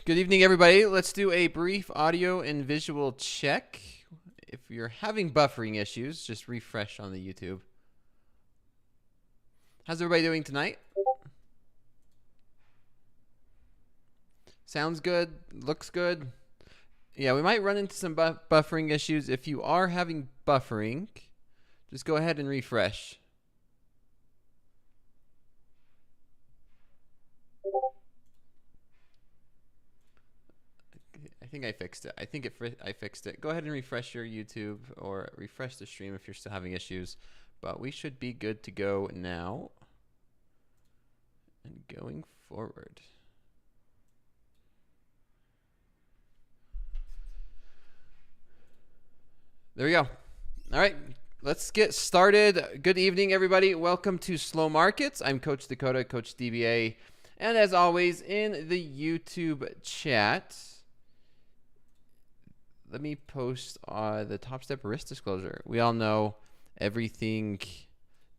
Good evening, everybody. Let's do a brief audio and visual check. If you're having buffering issues, just refresh on the YouTube. How's everybody doing tonight? Sounds good. Looks good. Yeah, we might run into some buffering issues. If you are having buffering, just go ahead and refresh. I think I fixed it. I fixed it. Go ahead and refresh your YouTube or refresh the stream if you're still having issues. But we should be good to go now. And going forward. There we go. All right, let's get started. Good evening, everybody. Welcome to Slow Markets. I'm Coach Dakota, Coach DBA. And as always, in the YouTube chat, let me post the Topstep risk disclosure. We all know everything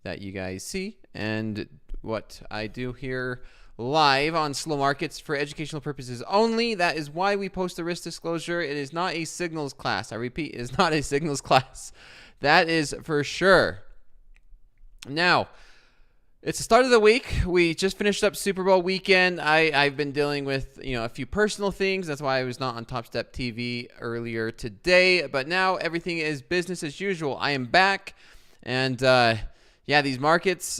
that you guys see and what I do here live on Slow Markets for educational purposes only. That is why we post the risk disclosure. It is not a signals class. I repeat, it is not a signals class. That is for sure. Now, it's the start of the week. We just finished up Super Bowl weekend. I've been dealing with a few personal things. That's why I was not on TopstepTV earlier today. But now everything is business as usual. I am back, and yeah, these markets,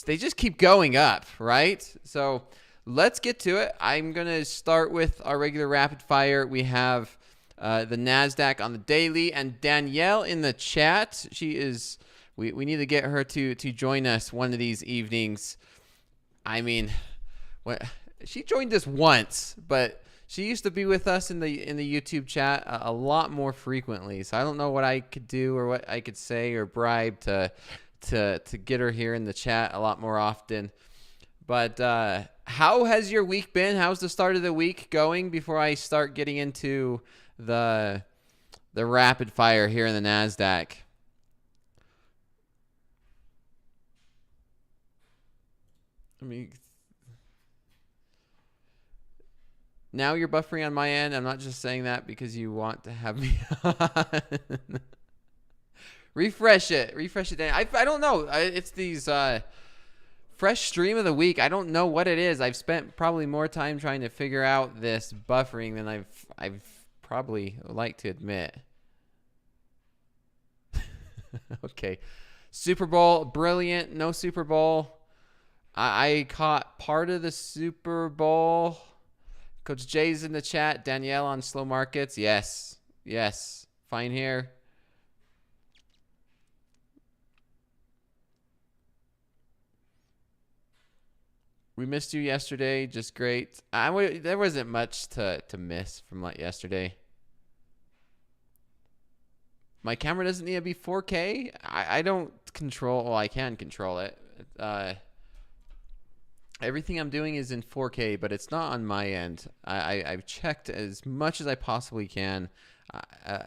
they just keep going up, right? So let's get to it. I'm gonna start with our regular rapid fire. We have the NASDAQ on the daily, and Danielle in the chat. She is. We need to get her to join us one of these evenings. I mean, she joined us once, but she used to be with us in the YouTube chat a lot more frequently. So I don't know what I could do or what I could say or bribe to get her here in the chat a lot more often. But how has your week been? How's the start of the week going before I start getting into the rapid fire here in the NASDAQ? Now you're buffering on my end. I'm not just saying that because you want to have me on. Refresh it. I don't know. It's these fresh stream of the week. I don't know what it is. I've spent probably more time trying to figure out this buffering than I've probably like to admit. Okay. Super Bowl, brilliant. No Super Bowl. I caught part of the Super Bowl. Coach Jay's in the chat. Danielle on Slow Markets. Yes. Fine here. We missed you yesterday. Just great. There wasn't much to miss from yesterday. My camera doesn't need to be 4K. I don't control. Well, I can control it. Everything I'm doing is in 4K, but it's not on my end. I've checked as much as I possibly can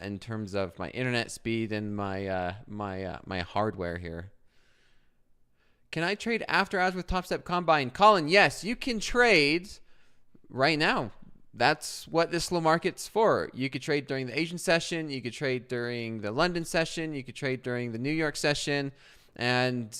in terms of my internet speed and my my hardware here. Can I trade after hours with Topstep Combine? Colin, yes, you can trade right now. That's what this slow market's for. You could trade during the Asian session. You could trade during the London session. You could trade during the New York session. And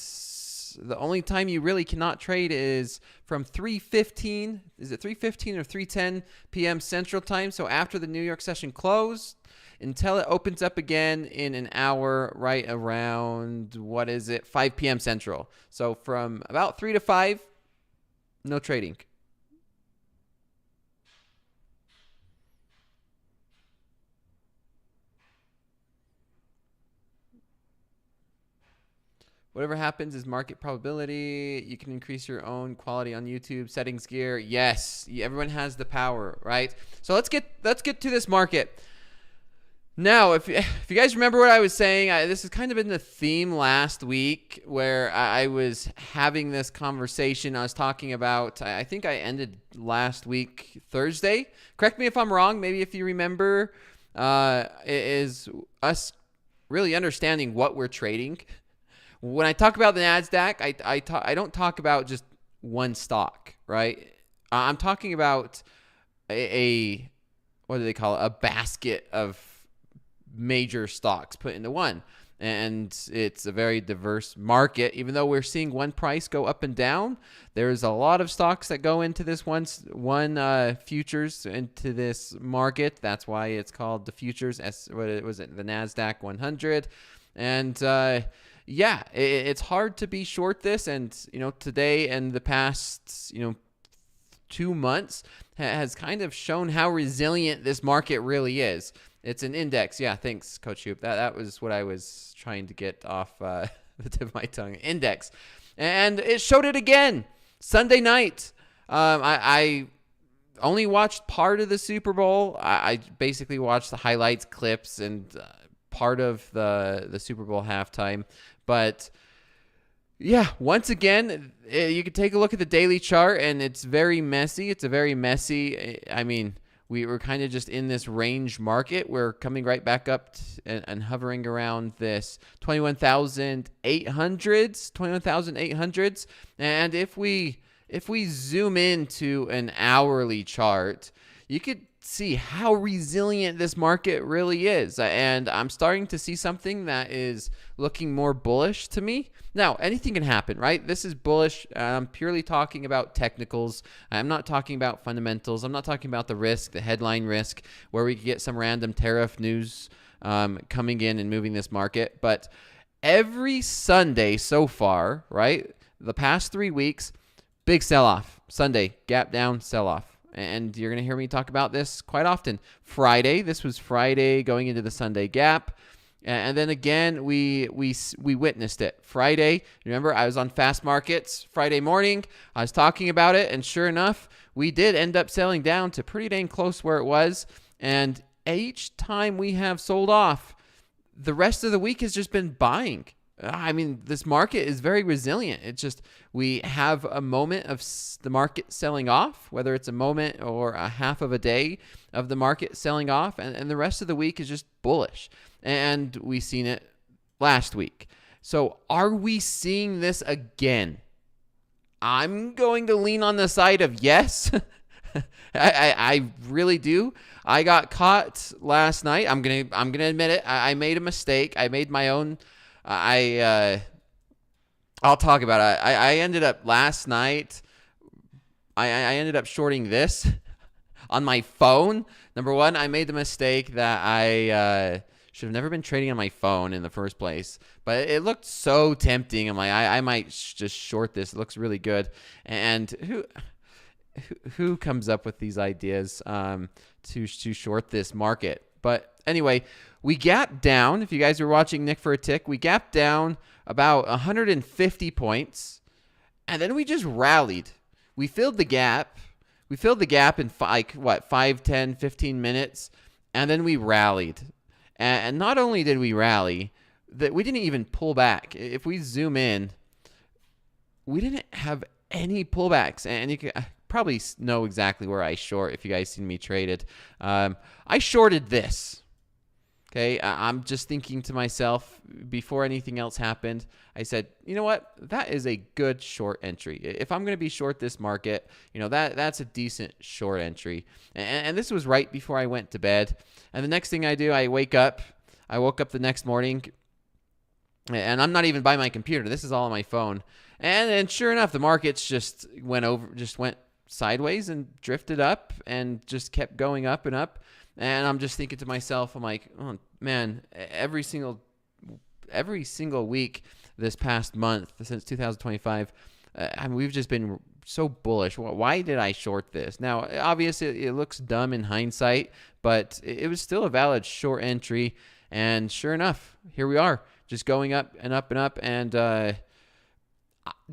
the only time you really cannot trade is from 3:15. Is it 3:15 or 3:10 p.m. Central Time? So after the New York session closed until it opens up again in an hour, right around, 5 p.m. Central. So from about 3 to 5, no trading. Whatever happens is market probability. You can increase your own quality on YouTube. Settings gear. Yes, everyone has the power, right? So let's get to this market. Now, if you guys remember what I was saying, this has kind of been the theme last week where I was having this conversation. I was talking about, I think I ended last week Thursday. Correct me if I'm wrong. Maybe if you remember, is us really understanding what we're trading. When I talk about the NASDAQ, I don't talk about just one stock, right? I'm talking about a what do they call it? A basket of major stocks put into one. And it's a very diverse market. Even though we're seeing one price go up and down, there's a lot of stocks that go into this one futures into this market. That's why it's called the futures. What was it? The NASDAQ 100. And yeah, it's hard to be short this. And today and the past 2 months has kind of shown how resilient this market really is. It's an index. Yeah, thanks, Coach Hoop. That was what I was trying to get off the tip of my tongue. Index. And it showed it again. Sunday night. I only watched part of the Super Bowl. I basically watched the highlights, clips, and part of the Super Bowl halftime. But yeah, once again, you could take a look at the daily chart, and it's very messy. It's a very messy, we were kind of just in this range market. We're coming right back up and hovering around this 21,800s. And if we zoom into an hourly chart, you could see how resilient this market really is. And I'm starting to see something that is looking more bullish to me. Now, anything can happen, right? This is bullish. I'm purely talking about technicals. I'm not talking about fundamentals. I'm not talking about the risk, the headline risk, where we could get some random tariff news coming in and moving this market. But every Sunday so far, right, the past 3 weeks, big sell-off. Sunday, gap down, sell-off. And you're going to hear me talk about this quite often. Friday, this was Friday going into the Sunday gap. And then again, we witnessed it. Friday, remember, I was on Fast Markets Friday morning. I was talking about it, and sure enough, we did end up selling down to pretty dang close where it was. And each time we have sold off, the rest of the week has just been buying. This market is very resilient. It's just we have a moment of the market selling off, whether it's a moment or a half of a day of the market selling off, and the rest of the week is just bullish. And we've seen it last week. So are we seeing this again? I'm going to lean on the side of yes. I really do. I got caught last night. I'm gonna admit it. I made a mistake. I made my own. I'll talk about it. I ended up last night. I ended up shorting this on my phone. Number one, I made the mistake that I should have never been trading on my phone in the first place. But it looked so tempting. I'm like, I might just short this. It looks really good. And who comes up with these ideas to short this market? But anyway, we gapped down. If you guys were watching Nick for a Tick, we gapped down about 150 points, and then we just rallied. We filled the gap. We filled the gap in 5, 10, 15 minutes, and then we rallied. And not only did we rally, that we didn't even pull back. If we zoom in, we didn't have any pullbacks, and you can probably know exactly where I short if you guys seen me traded. I shorted this. Okay, I'm just thinking to myself before anything else happened. I said, you know what? That is a good short entry. If I'm going to be short this market, that's a decent short entry. And this was right before I went to bed. And the next thing I do, I wake up. I woke up the next morning, and I'm not even by my computer. This is all on my phone. And sure enough, the markets just went sideways and drifted up and just kept going up and up. And I'm just thinking to myself, I'm like, oh man, every single week this past month since 2025, we've just been so bullish. Why did I short this? Now, obviously, it looks dumb in hindsight, but it was still a valid short entry. And sure enough, here we are, just going up and up and up. And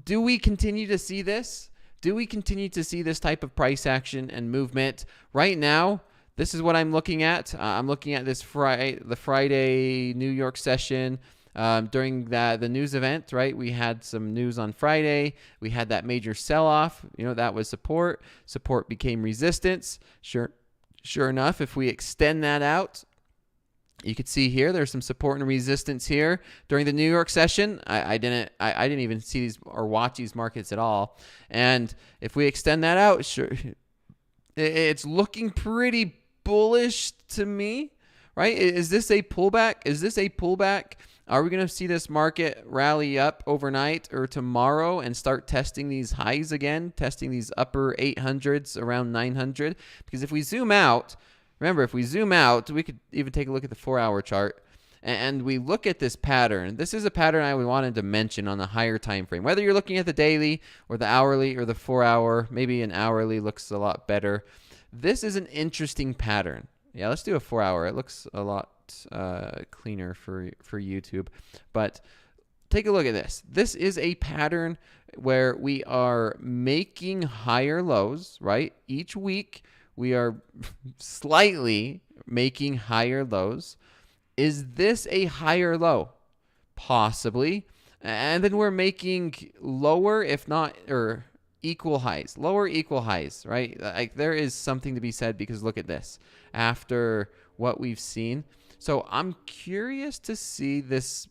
do we continue to see this? Do we continue to see this type of price action and movement? Right now, this is what I'm looking at. I'm looking at this the Friday New York session. During the news event, right? We had some news on Friday. We had that major sell-off. That was support. Support became resistance. Sure enough, if we extend that out, you could see here there's some support and resistance here during the New York session. I didn't even see these or watch these markets at all. And if we extend that out, It's looking pretty bullish to me, right? Is this a pullback? Is this a pullback? Are we going to see this market rally up overnight or tomorrow and start testing these highs again, testing these upper 800s around 900? Because if we zoom out, remember, if we zoom out, we could even take a look at the 4-hour chart and we look at this pattern. This is a pattern I wanted to mention on the higher time frame. Whether you're looking at the daily or the hourly or the 4-hour, maybe an hourly looks a lot better. This is an interesting pattern. Yeah, let's do a 4-hour. It looks a lot cleaner for YouTube. But take a look at this. This is a pattern where we are making higher lows, right? Each week we are slightly making higher lows. Is this a higher low? Possibly. And then we're making lower, if not, or equal highs, lower equal highs, right? Like there is something to be said because look at this after what we've seen. So I'm curious to see this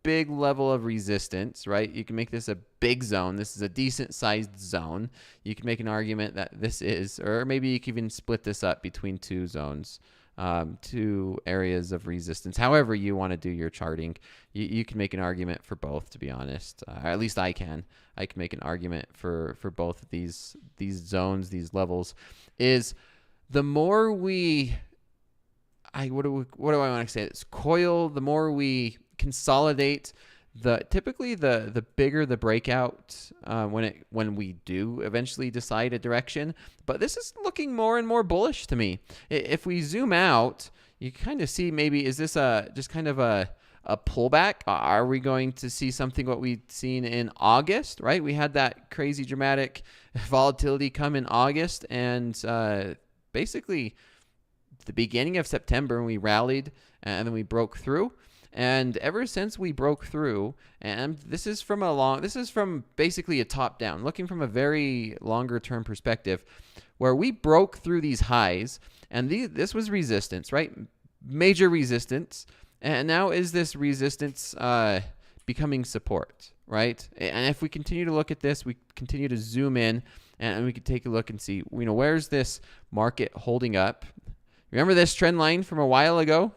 big level of resistance, right? You can make this a big zone. This is a decent sized zone. You can make an argument that this is, or maybe you can even split this up between two zones. Two areas of resistance. However you want to do your charting, you can make an argument for both, to be honest. At least I can. I can make an argument for both of these zones, these levels. Is the more we, what do I want to say? It's coil. The more we consolidate, typically the bigger the breakout when we do eventually decide a direction. But this is looking more and more bullish to me. If we zoom out, you kind of see maybe, is this just kind of a pullback? Are we going to see something what we've seen in August, right? We had that crazy dramatic volatility come in August, and basically the beginning of September, we rallied and then we broke through. And ever since we broke through, and this is from basically a top down, looking from a very longer term perspective, where we broke through these highs, and this was resistance, right? Major resistance. And now is this resistance becoming support, right? And if we continue to look at this, we continue to zoom in, and we can take a look and see, where's this market holding up? Remember this trend line from a while ago?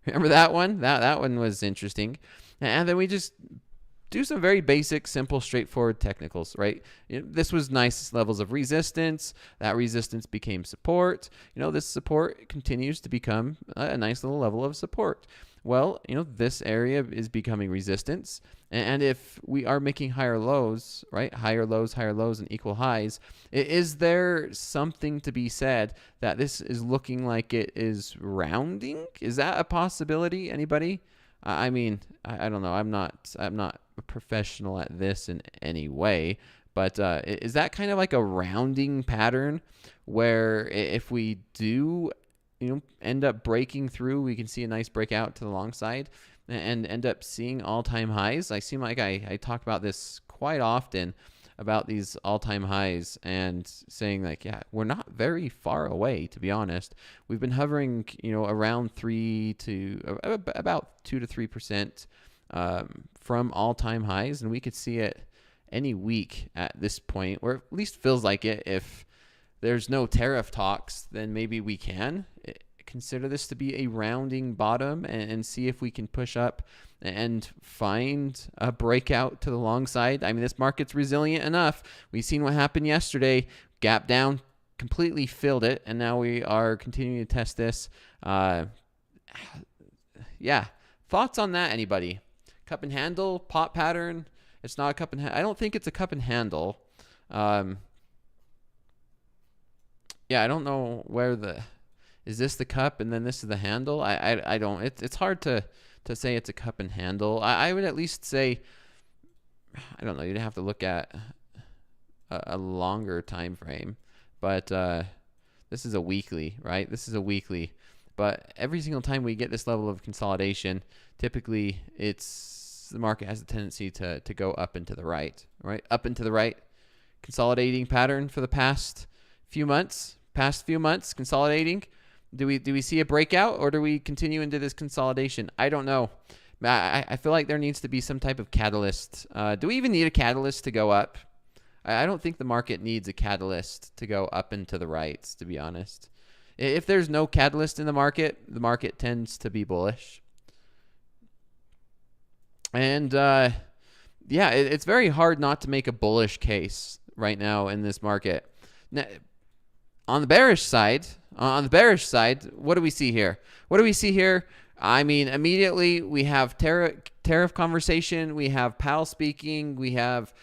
Remember that one? That one was interesting. And then we just do some very basic, simple, straightforward technicals, right? This was nice levels of resistance. That resistance became support. This support continues to become a nice little level of support. Well, this area is becoming resistance. And if we are making higher lows, right? Higher lows and equal highs, is there something to be said that this is looking like it is rounding? Is that a possibility? Anybody? I mean, I don't know. I'm not a professional at this in any way, but is that kind of like a rounding pattern where if we do end up breaking through, we can see a nice breakout to the long side and end up seeing all-time highs? I seem like I talk about this quite often, about these all-time highs, and saying like, yeah, we're not very far away, to be honest. We've been hovering, around 3 to about 2 to 3% from all-time highs, and we could see it any week at this point, or at least feels like it. If there's no tariff talks, then maybe we can consider this to be a rounding bottom and see if we can push up and find a breakout to the long side. I mean, this market's resilient enough. We've seen what happened yesterday. Gap down, completely filled it, and now we are continuing to test this. Yeah, thoughts on that, anybody? Cup and handle, pop pattern. It's not a cup and handle. I don't think it's a cup and handle. Yeah, I don't know where is this the cup and then this is the handle? I don't, it's hard to say it's a cup and handle. I would at least say, I don't know, you'd have to look at a longer time frame, but this is a weekly, right? This is a weekly, but every single time we get this level of consolidation, typically the market has a tendency to go up and to the right, right? Up and to the right, consolidating pattern for the past few months, consolidating. Do we see a breakout, or do we continue into this consolidation? I don't know. I feel like there needs to be some type of catalyst. Do we even need a catalyst to go up? I don't think the market needs a catalyst to go up and to the right, to be honest. If there's no catalyst in the market tends to be bullish. And yeah, it's very hard not to make a bullish case right now in this market. Now, on the bearish side, what do we see here? I mean, immediately we have tariff conversation, we have Powell speaking, we have,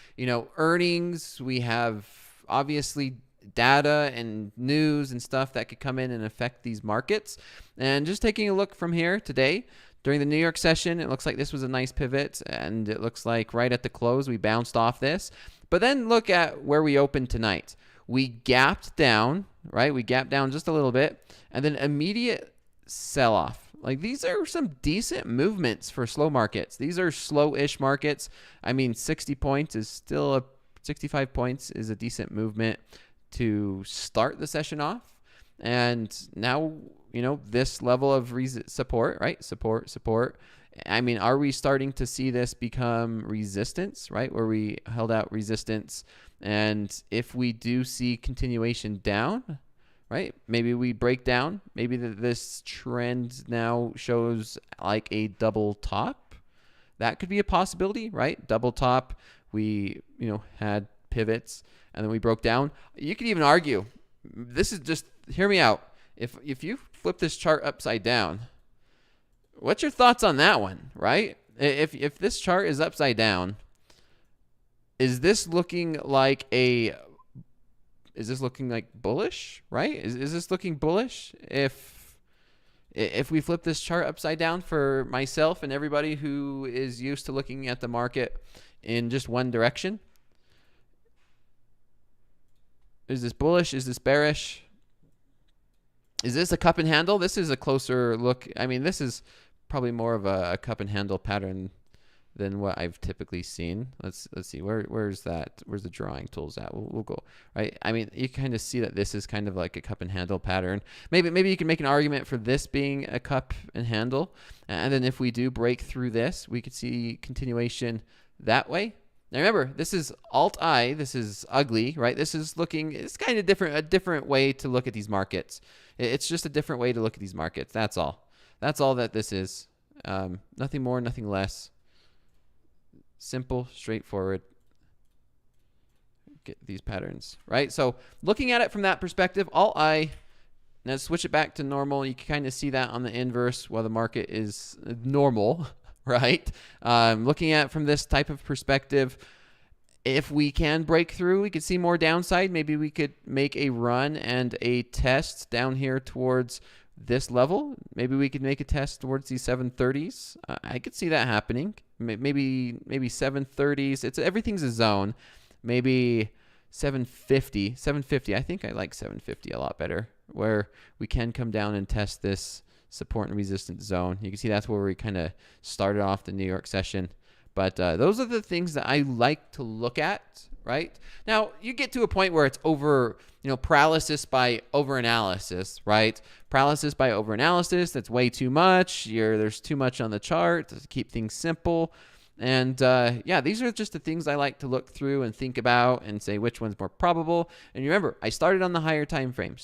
earnings, we have obviously data and news and stuff that could come in and affect these markets. And just taking a look from here today, during the New York session, it looks like this was a nice pivot, and it looks like right at the close we bounced off this. But then look at where we opened tonight. We gapped down, right? We gapped down just a little bit, and then immediate sell-off. Like, these are some decent movements for slow markets. These are slow-ish markets. I mean, 65 points is a decent movement to start the session off. And now, this level of support, right? Support. I mean, are we starting to see this become resistance, right? Where we held out resistance. And if we do see continuation down, right? Maybe we break down. Maybe this trend now shows like a double top. That could be a possibility, right? Double top. We, had pivots and then we broke down. You could even argue, this is just, hear me out. If you flip this chart upside down, what's your thoughts on that one, right? If this chart is upside down, is this looking like bullish, right? Is this looking bullish? If we flip this chart upside down for myself and everybody who is used to looking at the market in just one direction, is this bullish? Is this bearish? Is this a cup and handle? This is a closer look. I mean, this is probably more of a cup and handle pattern than what I've typically seen. Let's see. Where's that? Where's the drawing tools at? We'll go, right? I mean, you kind of see that this is kind of like a cup and handle pattern. Maybe you can make an argument for this being a cup and handle. And then if we do break through this, we could see continuation that way. Now remember, this is Alt-I. This is ugly, right? It's kind of a different way to look at these markets. It's just a different way to look at these markets. That's all. That's all that this is. Nothing more, nothing less. Simple, straightforward. Get these patterns, right? So looking at it from that perspective, Alt-I. Now switch it back to normal. You can kind of see that on the inverse while the market is normal, right? Looking at it from this type of perspective, if we can break through, we could see more downside. Maybe we could make a run and a test down here towards this level. Maybe we could make a test towards these 730s. I could see that happening. Maybe 730s. Everything's a zone. Maybe 750. I think I like 750 a lot better, where we can come down and test this support and resistance zone. You can see that's where we kind of started off the New York session. But those are the things that I like to look at, right? Now, you get to a point where it's over, paralysis by overanalysis, right? Paralysis by overanalysis, that's way too much. There's too much on the chart to keep things simple. And yeah, these are just the things I like to look through and think about and say which one's more probable. And remember, I started on the higher time frame.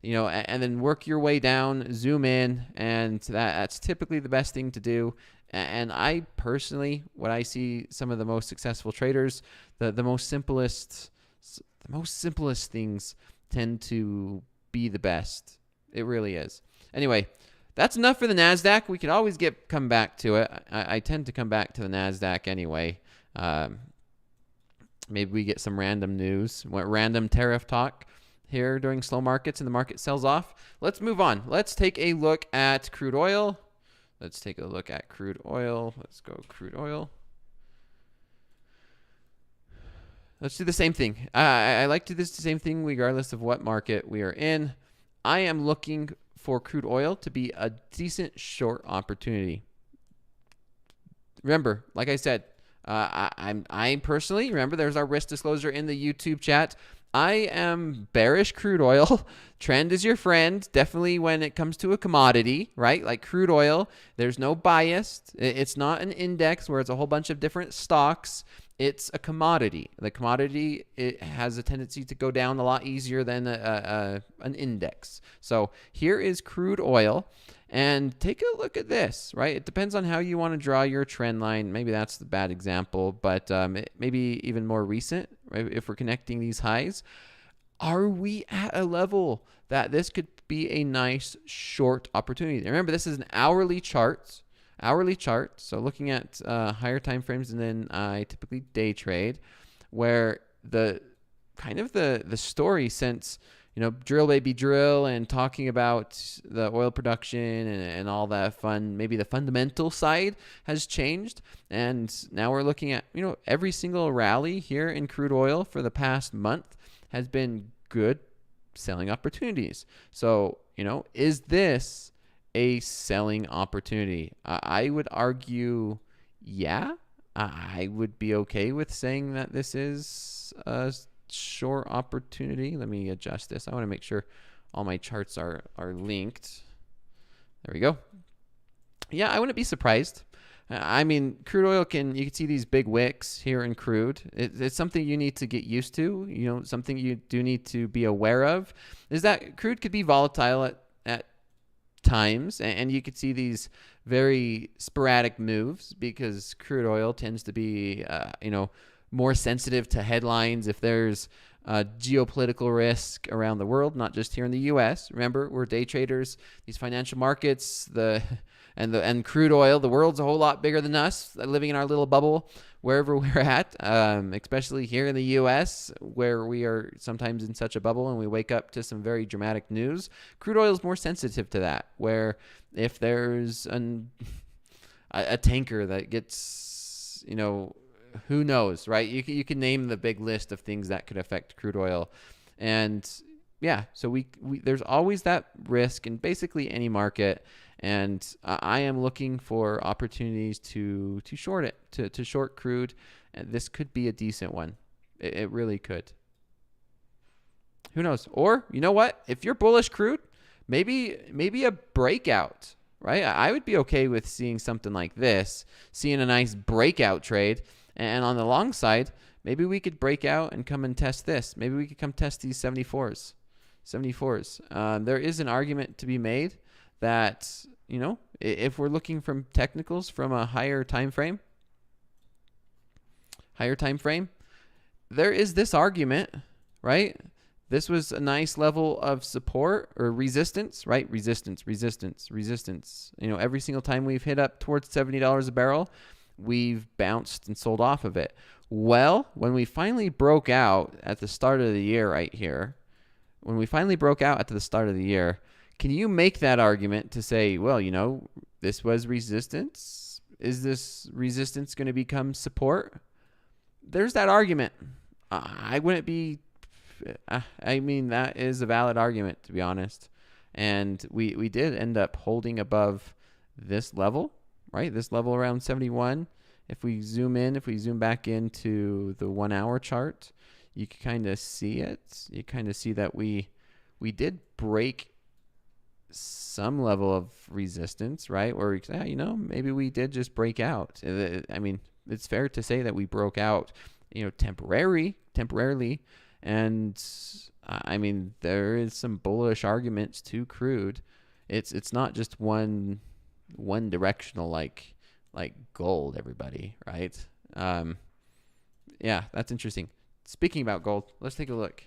And then work your way down, zoom in, and that's typically the best thing to do. And I personally, what I see some of the most successful traders, the most simplest things tend to be the best. It really is. Anyway, that's enough for the NASDAQ. We could always come back to it. I tend to come back to the NASDAQ anyway. Maybe we get some random news, random tariff talk here during slow markets and the market sells off. Let's move on. Let's take a look at crude oil. Let's go crude oil. Let's do the same thing. I like to do the same thing regardless of what market we are in. I am looking for crude oil to be a decent short opportunity. Remember, like I said, I personally, remember there's our risk disclosure in the YouTube chat. I am bearish crude oil. Trend is your friend, definitely when it comes to a commodity, right? Like crude oil, there's no bias. It's not an index where it's a whole bunch of different stocks. it's a commodity. The commodity, it has a tendency to go down a lot easier than an index. So here is crude oil. And take a look at this, right? It depends on how you want to draw your trend line. Maybe that's the bad example, but maybe even more recent, right? If we're connecting these highs, are we at a level that this could be a nice short opportunity? Remember, this is an hourly chart. So looking at higher time frames, and then I typically day trade, where the kind of the story since, you know, drill baby drill and talking about the oil production and all that fun, maybe the fundamental side has changed. And now we're looking at, you know, every single rally here in crude oil for the past month has been good selling opportunities. So, you know, is this a selling opportunity? I would argue, yeah. I would be okay with saying that this is a short opportunity. Let me adjust this. I want to make sure all my charts are linked. There we go. Yeah, I wouldn't be surprised. I mean, crude oil you can see these big wicks here in crude. It's something you need to get used to. You know, something you do need to be aware of is that crude could be volatile at times, and you could see these very sporadic moves because crude oil tends to be, you know, more sensitive to headlines. If there's geopolitical risk around the world, not just here in the U.S. Remember, we're day traders. These financial markets, and crude oil, the world's a whole lot bigger than us, living in our little bubble wherever we're at, especially here in the U.S., where we are sometimes in such a bubble and we wake up to some very dramatic news. Crude oil is more sensitive to that, where if there's a tanker that gets, you know, who knows, right? You can name the big list of things that could affect crude oil. And yeah, so we there's always that risk in basically any market. And I am looking for opportunities to short it, to short crude. And this could be a decent one. It really could. Who knows? Or, you know what? If you're bullish crude, maybe a breakout, right? I would be okay with seeing something like this, seeing a nice breakout trade. And on the long side, maybe we could break out and come and test this. Maybe we could come test these 74s. There is an argument to be made that, you know, if we're looking from technicals from a higher time frame, there is this argument, right? This was a nice level of support or resistance, right? Resistance. You know, every single time we've hit up towards $70 a barrel, we've bounced and sold off of it. Well, when we finally broke out at the start of the year right here, can you make that argument to say, well, you know, this was resistance? Is this resistance going to become support? There's that argument. I wouldn't be, I mean, that is a valid argument, to be honest. And we did end up holding above this level, right? This level around 71. If we zoom back into the 1 hour chart, you can kind of see it. You kind of see that we did break some level of resistance, right? Where you know, maybe we did just break out. I mean, it's fair to say that we broke out, you know, temporarily. And I mean, there is some bullish arguments to crude. It's not just one directional like gold, everybody, right? Yeah, that's interesting. Speaking about gold, let's take a look.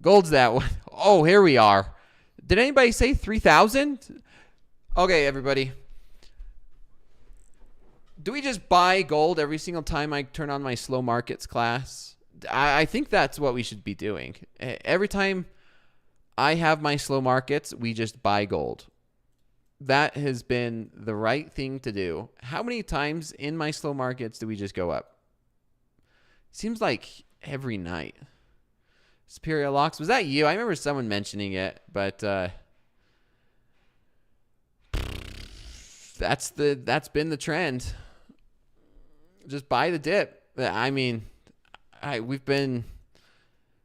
Gold's that one. Oh, here we are. Did anybody say 3,000? Okay, everybody. Do we just buy gold every single time I turn on my slow markets class? I think that's what we should be doing. Every time I have my slow markets, we just buy gold. That has been the right thing to do. How many times in my slow markets do we just go up? Seems like every night. Superior Locks, was that you? I remember someone mentioning it, but that's been the trend. Just buy the dip. I mean, we've been,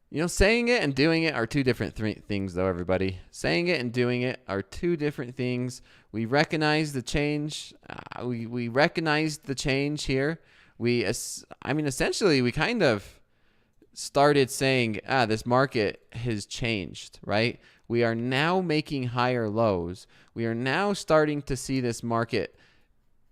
you know, saying it and doing it are two different things, though, everybody. Saying it and doing it are two different things. We recognize the change. We recognized the change here I mean, essentially, we kind of started saying, this market has changed, right? We are now making higher lows. We are now starting to see this market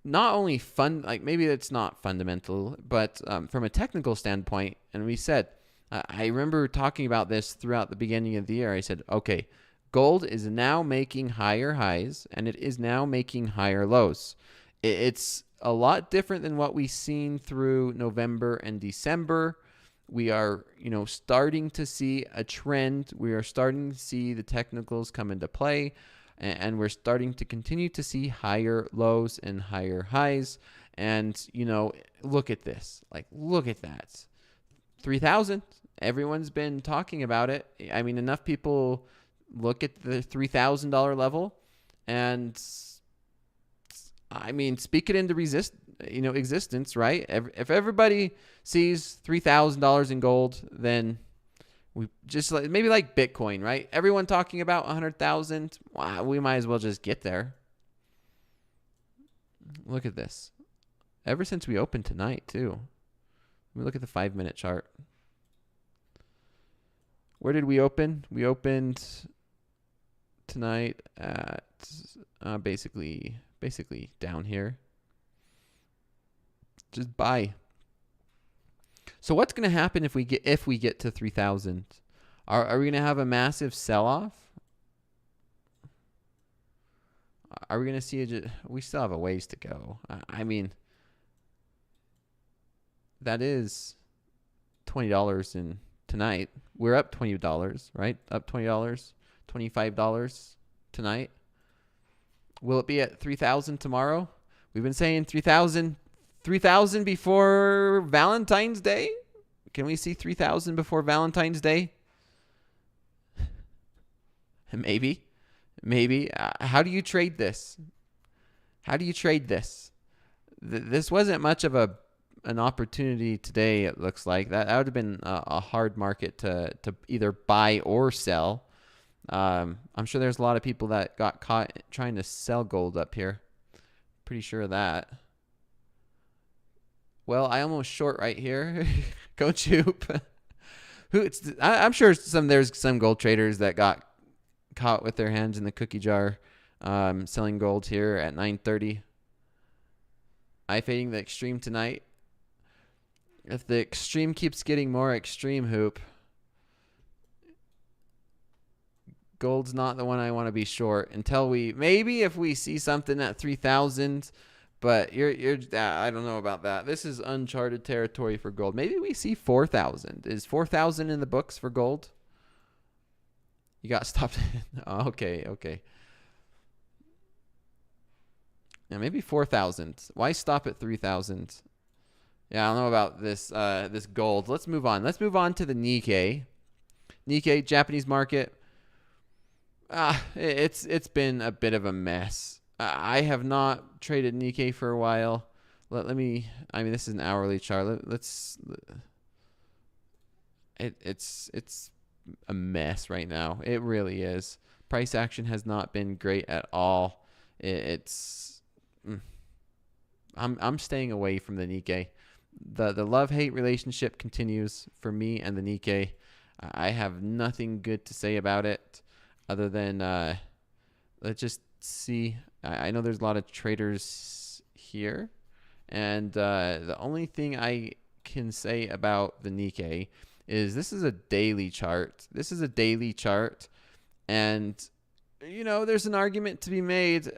not only like maybe it's not fundamental, but from a technical standpoint. And we said, I remember talking about this throughout the beginning of the year. I said, okay, gold is now making higher highs and it is now making higher lows. It's a lot different than what we've seen through November and December. We are, starting to see a trend. We are starting to see the technicals come into play, and we're starting to continue to see higher lows and higher highs. And, look at this. Like, look at that. 3,000. Everyone's been talking about it. I mean, enough people look at the $3,000 level and, I mean, speak it into existence, right? If everybody sees $3,000 in gold, then we just maybe like Bitcoin, right? Everyone talking about 100,000. Wow, we might as well just get there. Look at this. Ever since we opened tonight, too. Let me look at the 5-minute chart. Where did we open? We opened tonight at basically down here. Just buy. So what's going to happen if we get to 3,000? Are we going to have a massive sell-off? Are we going to see we still have a ways to go. I mean, that is $20 in tonight. We're up $20, right? Up $20, $25 tonight. Will it be at 3,000 tomorrow? We've been saying 3,000 before Valentine's Day. Can we see 3,000 before Valentine's Day? Maybe. How do you trade this? This wasn't much of an opportunity today, it looks like. That would have been a hard market to either buy or sell. I'm sure there's a lot of people that got caught trying to sell gold up here. Pretty sure of that. Well, I almost short right here. Coach Hoop. I'm sure there's some gold traders that got caught with their hands in the cookie jar selling gold here at 9:30. I fading the extreme tonight. If the extreme keeps getting more extreme, Hoop, gold's not the one I want to be short until maybe if we see something at 3,000, but I don't know about that. This is uncharted territory for gold. Maybe we see 4,000. Is 4,000 in the books for gold? You got stopped. Okay. Yeah, maybe 4,000. Why stop at 3,000? Yeah, I don't know about this gold. Let's move on. Let's move on to the Nikkei. Nikkei, Japanese market. It's been a bit of a mess. I have not traded Nikkei for a while. Let me. I mean, this is an hourly chart. It's a mess right now. It really is. Price action has not been great at all. I'm staying away from the Nikkei. The love-hate relationship continues for me and the Nikkei. I have nothing good to say about it other than let's just see. I know there's a lot of traders here, and the only thing I can say about the Nikkei is this is a daily chart. And there's an argument to be made.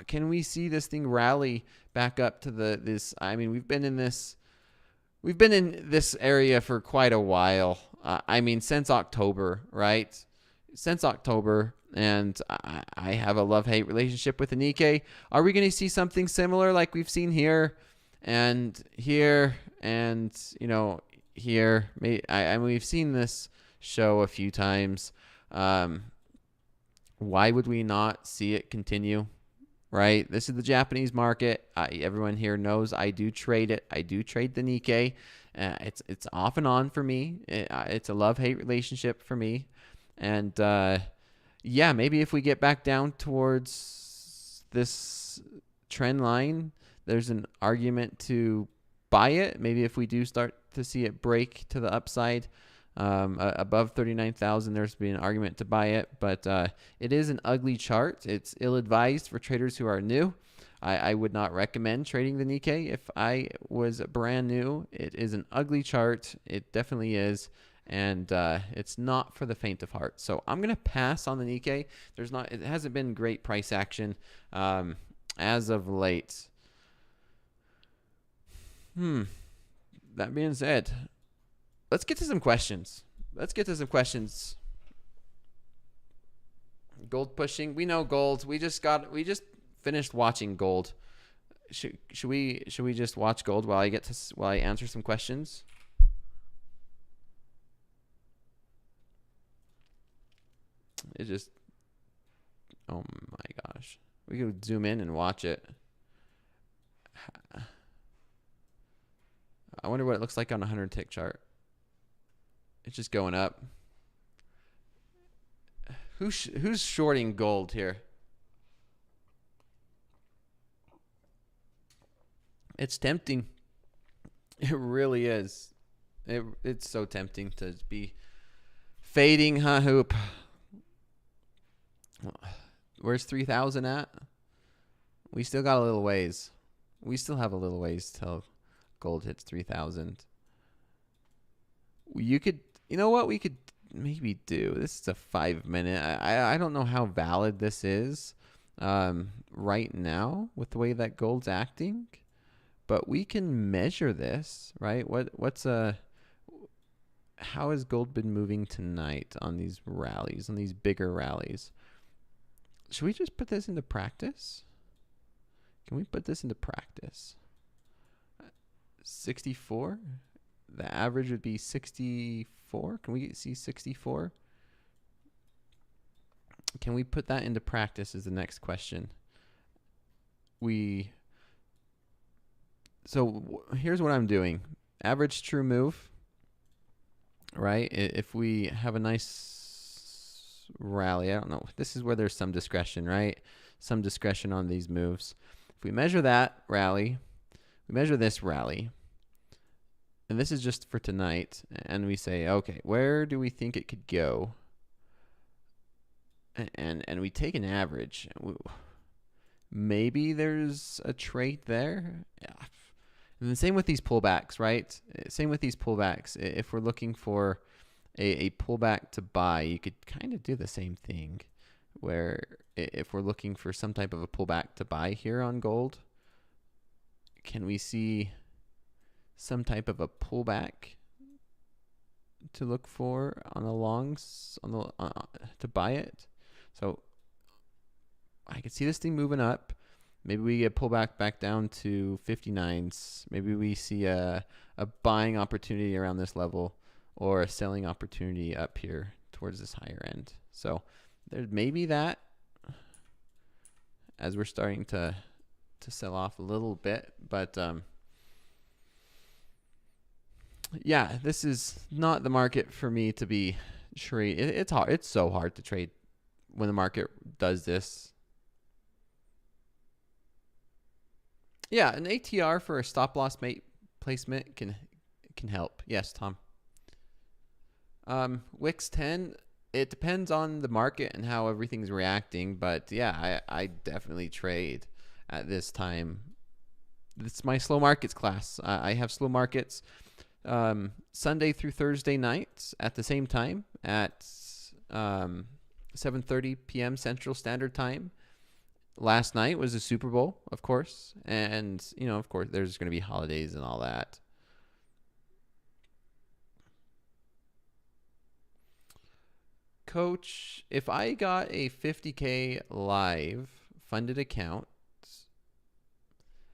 Can we see this thing rally back up to this? I mean, we've been in this area for quite a while. I mean, since October, right? Since October, and I have a love-hate relationship with the Nikkei. Are we going to see something similar like we've seen here and here and here? I mean, we've seen this show a few times. Why would we not see it continue? Right? This is the Japanese market. Everyone here knows I do trade it. I do trade the Nikkei. It's off and on for me. It's a love-hate relationship for me. And maybe if we get back down towards this trend line, there's an argument to buy it. Maybe if we do start to see it break to the upside above 39,000, there's been an argument to buy it. But it is an ugly chart. It's ill-advised for traders who are new. I would not recommend trading the Nikkei if I was brand new. It is an ugly chart. It definitely is. And it's not for the faint of heart. So I'm going to pass on the Nikkei. It hasn't been great price action as of late. That being said, let's get to some questions. Gold pushing. We know gold. We just finished watching gold. Should we just watch gold while I answer some questions? Oh my gosh. We could zoom in and watch it. I wonder what it looks like on a 100-tick chart. It's just going up. Who's shorting gold here? It's tempting. It really is. It's so tempting to be fading, huh, Hoop? Where's 3,000 at? We still got a little ways. We still have a little ways till gold hits 3,000. You know what we could maybe do? This is a 5-minute. I don't know how valid this is right now with the way that gold's acting, but we can measure this, right? How has gold been moving tonight on these rallies, on these bigger rallies? Should we just put this into practice? Can we put this into practice? 64? The average would be 64. Can we see 64? Can we put that into practice is the next question. So here's what I'm doing. Average true move, right? If we have a nice rally, I don't know. This is where there's some discretion, right? Some discretion on these moves. If we measure that rally, we measure this rally, and this is just for tonight, and we say, okay, where do we think it could go? And we take an average. Maybe there's a trade there. Yeah. And the same with these pullbacks, right? Same with these pullbacks. If we're looking for a pullback to buy, you could kind of do the same thing, where if we're looking for some type of a pullback to buy here on gold, can we see some type of a pullback to look for on the longs to buy it? So I could see this thing moving up. Maybe we get pullback back down to 59s. Maybe we see a buying opportunity around this level, or a selling opportunity up here towards this higher end. So there's maybe that as we're starting to sell off a little bit. But yeah, this is not the market for me to be trade. It's hard. It's so hard to trade when the market does this. Yeah, an ATR for a stop loss placement can help. Yes, Tom. Wix 10, it depends on the market and how everything's reacting, but yeah, I definitely trade at this time. It's my slow markets class. I have slow markets Sunday through Thursday nights at the same time at 7:30 p.m. Central Standard Time. Last night was the Super Bowl, of course, and of course, there's going to be holidays and all that. Coach, if I got a 50K live funded account,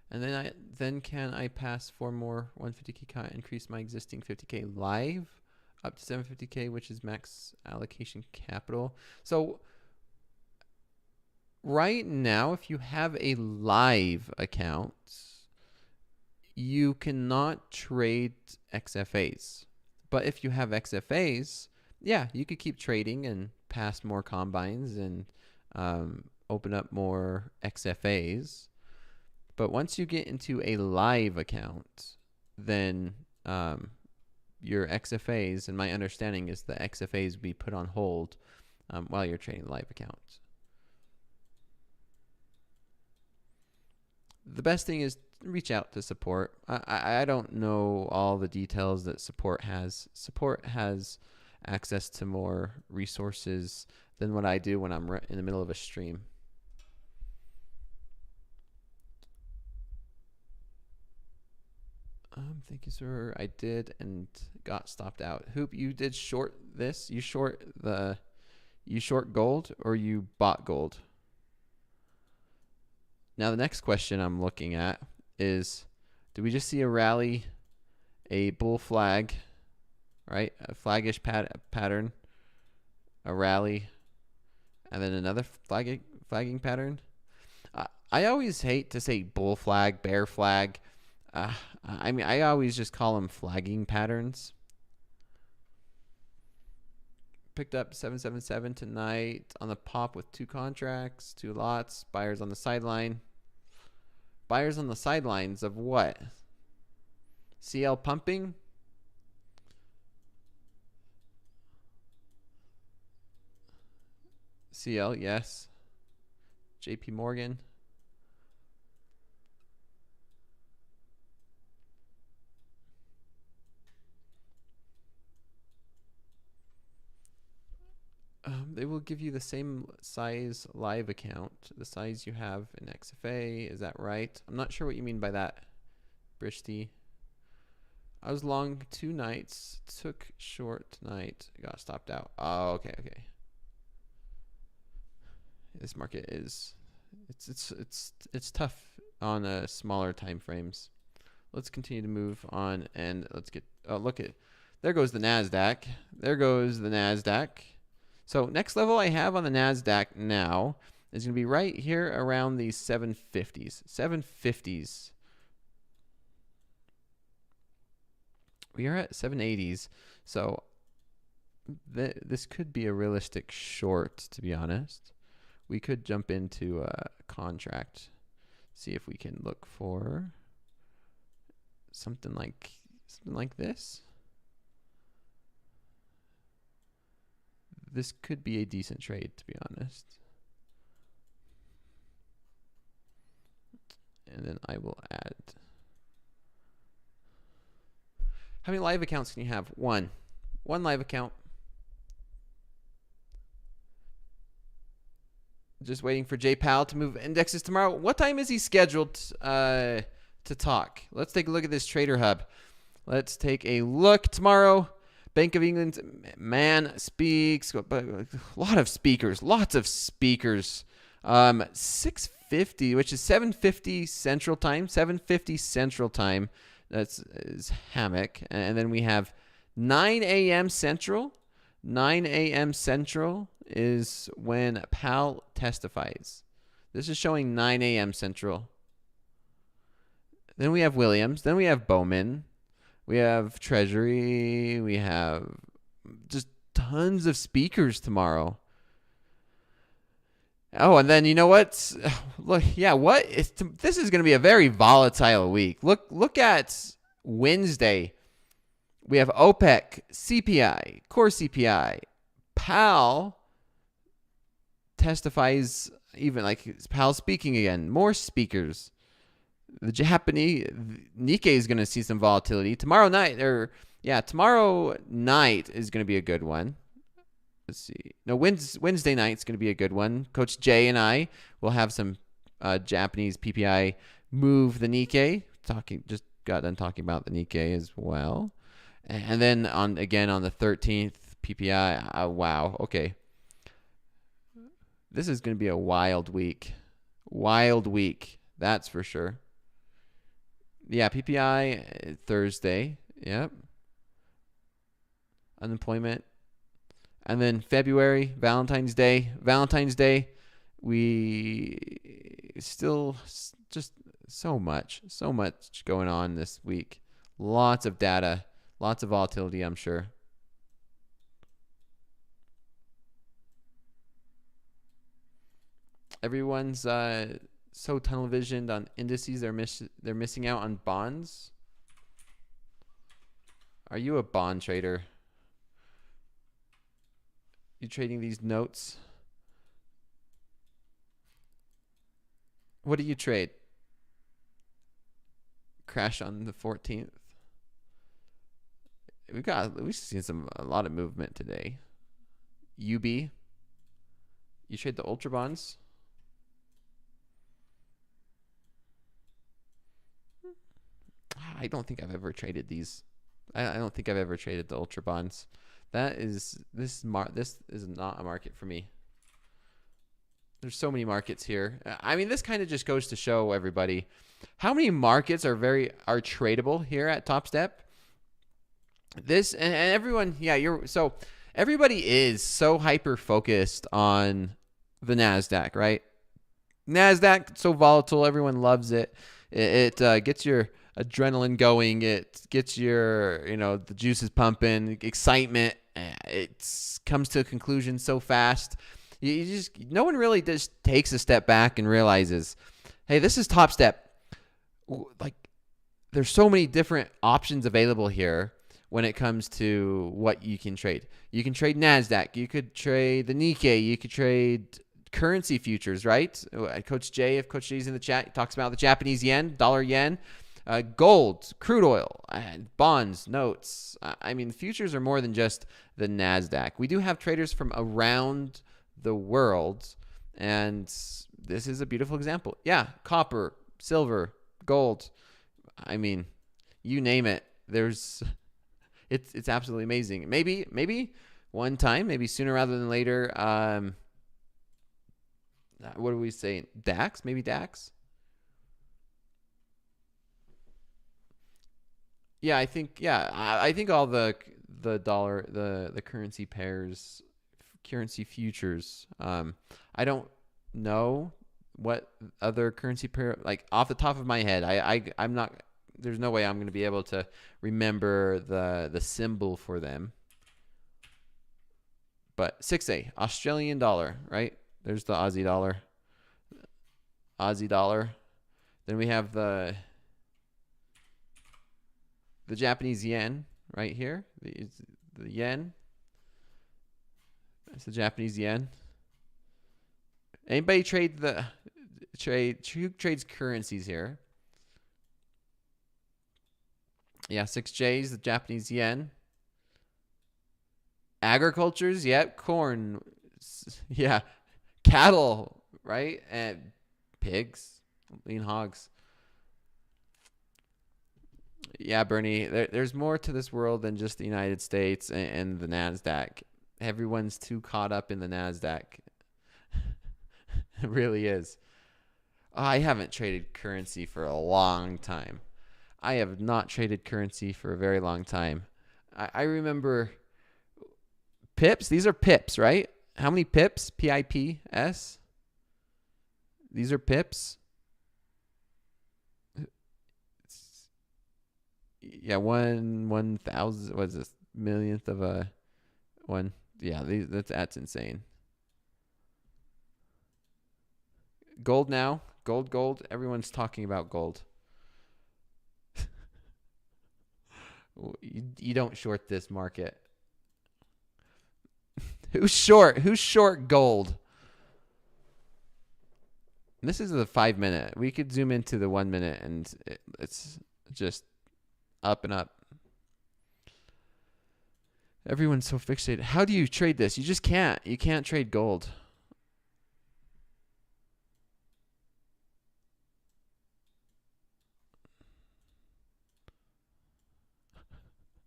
and then can I pass 4 more 150K, increase my existing 50K live up to 750K, which is max allocation capital? So right now, if you have a live account, you cannot trade XFAs. But if you have XFAs, yeah, you could keep trading and pass more combines and open up more XFAs. But once you get into a live account, then your XFAs, and my understanding is the XFAs will be put on hold while you're trading live accounts. The best thing is reach out to support. I don't know all the details that support has. Support has access to more resources than what I do when I'm in the middle of a stream. Thank you, sir. I did and got stopped out. Hoop, you did short this? You short gold or you bought gold? Now the next question I'm looking at is, do we just see a rally, a bull flag, right? A flaggish pattern, a rally, and then another flagging pattern? I always hate to say bull flag, bear flag. I mean, I always just call them flagging patterns. Picked up 777 tonight on the pop with 2 contracts, 2 lots. Buyers on the sideline. Buyers on the sidelines of what? CL pumping? CL, yes. JP Morgan. They will give you the same size live account, the size you have in XFA. Is that right? I'm not sure what you mean by that, Brishty. I was long 2 nights, took short tonight, got stopped out. Oh, okay. This market is, it's tough on smaller time frames. Let's continue to move on and let's get. Oh, look at, there goes the NASDAQ. There goes the NASDAQ. So next level I have on the NASDAQ now is going to be right here around these 750s. 750s. We are at 780s. So this could be a realistic short, to be honest. We could jump into a contract. See if we can look for something like this. This could be a decent trade, to be honest. And then I will add. How many live accounts can you have? One live account. Just waiting for Jay Powell to move indexes tomorrow. What time is he scheduled to talk? Let's take a look at this Trader Hub. Let's take a look tomorrow. Bank of England man speaks. A lot of speakers. Lots of speakers. 6:50, which is 7:50 Central Time. 7:50 Central Time. Is Hammock. And then we have 9 a.m. Central. 9 a.m. Central is when Powell testifies. This is showing 9 a.m. Central. Then we have Williams. Then we have Bowman. We have Treasury. We have just tons of speakers tomorrow. Oh, and then you know what? Look, yeah, this is going to be a very volatile week. Look at Wednesday. We have OPEC, CPI, core CPI. Powell testifies, even like Powell speaking again. More speakers. The Japanese Nikkei is going to see some volatility tomorrow night. Tomorrow night is going to be a good one. Let's see. No, Wednesday night is going to be a good one. Coach Jay and I will have some Japanese PPI move the Nikkei. Just got done talking about the Nikkei as well. And then on the 13th PPI. Wow. Okay. This is going to be a wild week. Wild week. That's for sure. Yeah, PPI Thursday. Yep. Unemployment. And then February, Valentine's Day. Valentine's Day, we still just so much going on this week. Lots of data, lots of volatility, I'm sure. Everyone's so tunnel visioned on indices, they're missing out on bonds. Are you a bond trader? You trading these notes? What do you trade? Crash on the 14th. We've seen a lot of movement today. UB. You trade the ultra bonds? I don't think I've ever traded these. I don't think I've ever traded the ultra bonds. This is not a market for me. There's so many markets here. I mean, this kind of just goes to show everybody how many markets are tradable here at Topstep. This and everyone, so everybody is so hyper focused on the NASDAQ, right? NASDAQ, so volatile, everyone loves it. It gets your adrenaline going. It gets your, the juices pumping, excitement. It comes to a conclusion so fast. No one really just takes a step back and realizes, hey, this is Topstep. Like, there's so many different options available here when it comes to what you can trade. You can trade NASDAQ. You could trade the Nikkei. You could trade currency futures, right? Coach Jay, if Coach Jay's in the chat, he talks about the Japanese yen, dollar yen, gold, crude oil, bonds, notes. I mean, futures are more than just the NASDAQ. We do have traders from around the world, and this is a beautiful example. Yeah, copper, silver, gold. I mean, you name it. It's absolutely amazing. Maybe one time, maybe sooner rather than later. What are we saying? DAX? Maybe DAX? Yeah, I think all the dollar, the currency pairs, currency futures. I don't know what other currency pair, like off the top of my head. I'm not. There's no way I'm going to be able to remember the symbol for them. But 6A, Australian dollar, right? There's the Aussie dollar. Aussie dollar. Then we have the Japanese yen right here. The yen. That's the Japanese yen. Anybody who trades currencies here? Yeah, 6Js, the Japanese yen. Agricultures, yep, corn. Yeah, cattle, right? And pigs, lean hogs. Yeah, Bernie, there's more to this world than just the United States and the NASDAQ. Everyone's too caught up in the NASDAQ. It really is. I haven't traded currency for a long time. I have not traded currency for a very long time. I remember pips. These are pips, right? How many pips? PIPS? These are pips. Yeah, 1,000. What is this? Millionth of a one. Yeah, that's insane. Gold now. Gold. Everyone's talking about gold. You don't short this market. Who's short? Who's short gold? And this is the 5 minute. We could zoom into the 1 minute, and it's just up and up. Everyone's so fixated. How do you trade this? You just can't. You can't trade gold.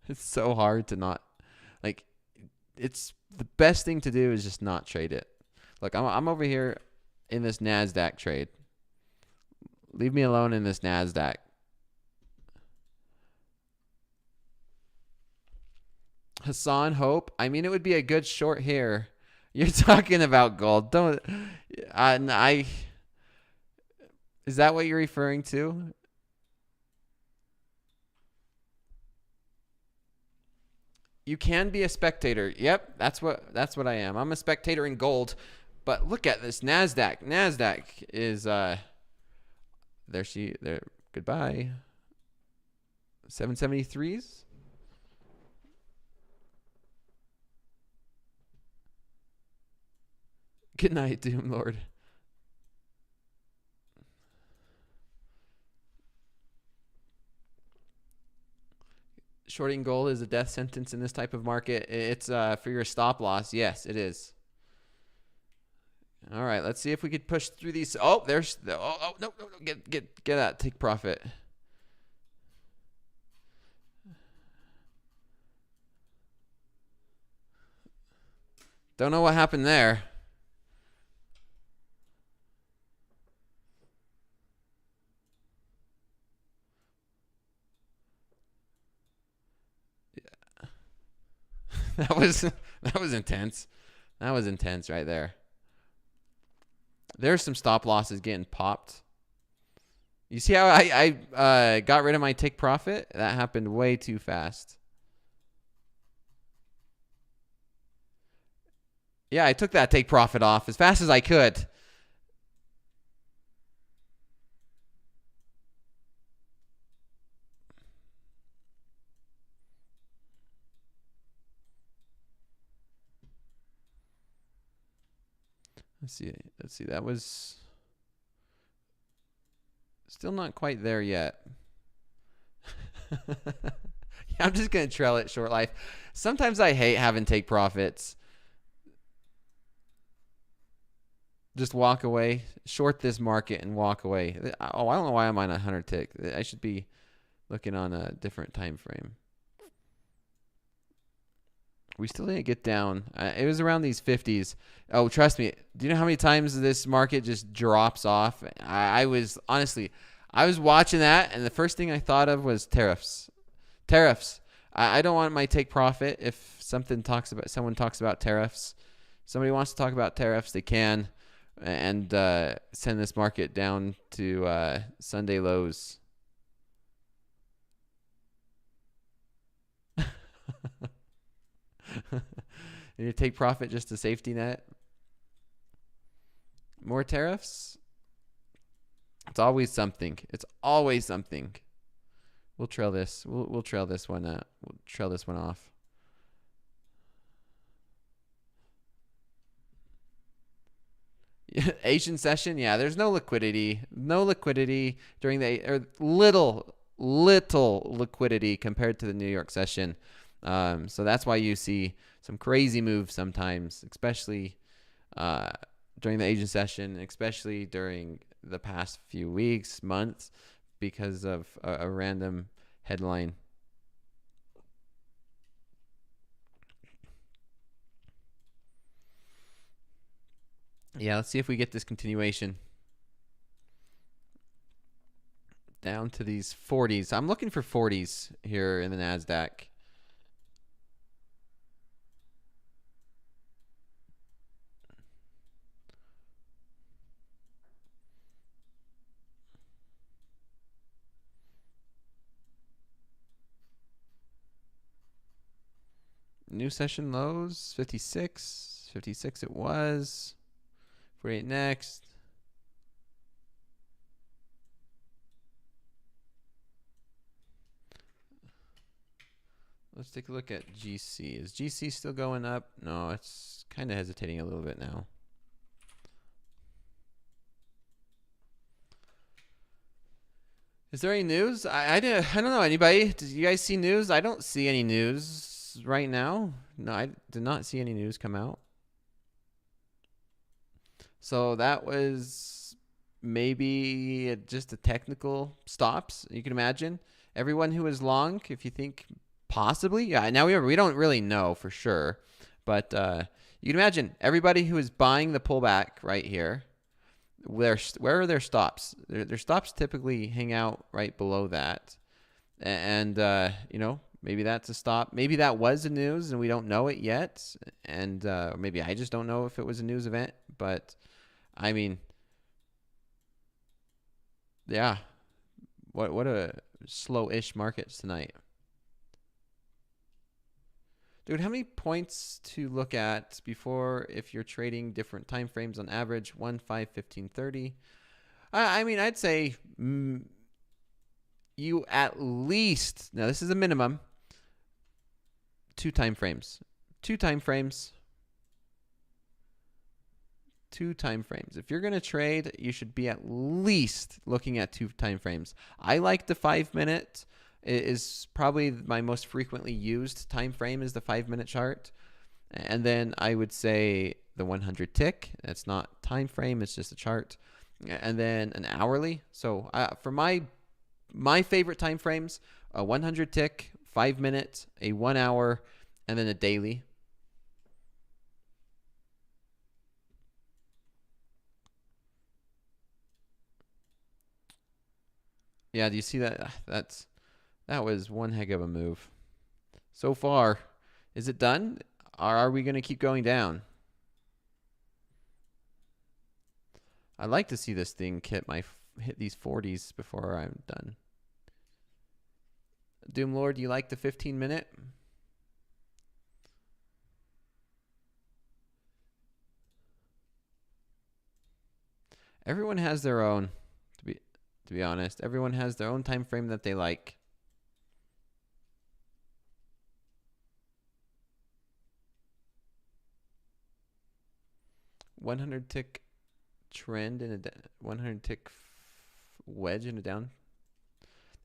It's so hard to not, like, it's the best thing to do is just not trade it. Look, I'm over here in this NASDAQ trade. Leave me alone in this NASDAQ. Hassan, Hope. I mean, it would be a good short here. You're talking about gold. Don't. Is that what you're referring to? You can be a spectator. Yep, that's what I am. I'm a spectator in gold. But look at this NASDAQ. NASDAQ is there. Goodbye. 773s. Good night, Doom Lord. Shorting gold is a death sentence in this type of market. It's for your stop loss. Yes, it is. All right, let's see if we could push through these. Oh, there's no, get that, take profit. Don't know what happened there. That was intense. That was intense right there. There's some stop losses getting popped. You see how I got rid of my take profit? That happened way too fast. Yeah, I took that take profit off as fast as I could. Let's see. That was still not quite there yet. Yeah, I'm just going to trail it short life. Sometimes I hate having take profits. Just walk away, short this market and walk away. Oh, I don't know why I'm on a 100 tick. I should be looking on a different time frame. We still didn't get down. It was around these 50s. Oh, trust me. Do you know how many times this market just drops off? I was watching that, and the first thing I thought of was tariffs. Tariffs. I don't want my take profit if someone talks about tariffs. Somebody wants to talk about tariffs, they can, and send this market down to Sunday lows. You take profit just a safety net. More tariffs. It's always something. It's always something. We'll trail this. We'll trail this one. We'll trail this one off. Asian session. Yeah, there's no liquidity. No liquidity during little liquidity compared to the New York session. So that's why you see some crazy moves sometimes, especially during the Asian session, especially during the past few weeks, months, because of a random headline. Yeah, let's see if we get this continuation. Down to these 40s. I'm looking for 40s here in the NASDAQ. New session lows, 56. 56 it was. 48 next. Let's take a look at GC. Is GC still going up? No, it's kind of hesitating a little bit now. Is there any news? I don't know. Anybody? Did you guys see news? I don't see any news right now. No, I did not see any news come out. So that was maybe just a technical stops. You can imagine everyone who is long, if you think possibly, yeah. Now we don't really know for sure, but you can imagine everybody who is buying the pullback right here. Where are their stops? Their stops typically hang out right below that, and you know, maybe that's a stop. Maybe that was a news and we don't know it yet, and maybe I just don't know if it was a news event. But I mean, yeah, what a slow-ish market tonight. Dude, how many points to look at before if you're trading different time frames on average? 1, 5, 15, 30. I mean, I'd say you at least, now this is a minimum, 2 time frames. 2 time frames. 2 time frames. If you're going to trade, you should be at least looking at 2 time frames. I like the 5-minute. It is probably my most frequently used time frame is the 5-minute chart. And then I would say the 100 tick. It's not time frame, it's just a chart. And then an hourly. So for my favorite time frames, a 100 tick, 5-minute, a 1 hour, and then a daily. Yeah, do you see that? That was one heck of a move. So far, is it done? Or are we going to keep going down? I'd like to see this thing hit these 40s before I'm done. Doomlord, do you like the 15-minute? Everyone has their own, to be honest. Everyone has their own time frame that they like. $100 tick trend in a 100 tick wedge in a down.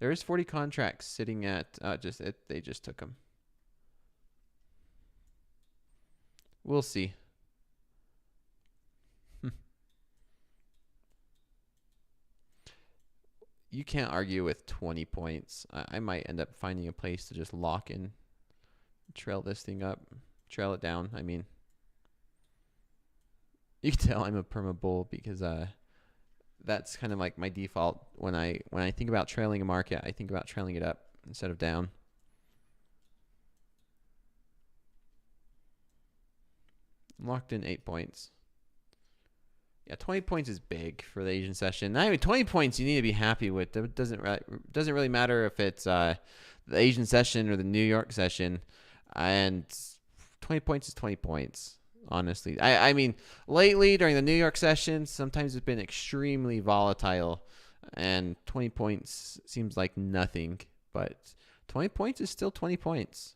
There is 40 contracts sitting at they just took them. We'll see. You can't argue with 20 points. I might end up finding a place to just lock in, trail this thing up, trail it down. I mean, you can tell I'm a perma bull because that's kind of like my default when I think about trailing a market. I think about trailing it up instead of down. I'm locked in 8 points. Yeah, 20 points is big for the Asian session. I mean, 20 points you need to be happy with. It doesn't really matter if it's the Asian session or the New York session. And 20 points is 20 points. Honestly, I mean, lately during the New York session, sometimes it's been extremely volatile, and 20 points seems like nothing, but 20 points is still 20 points.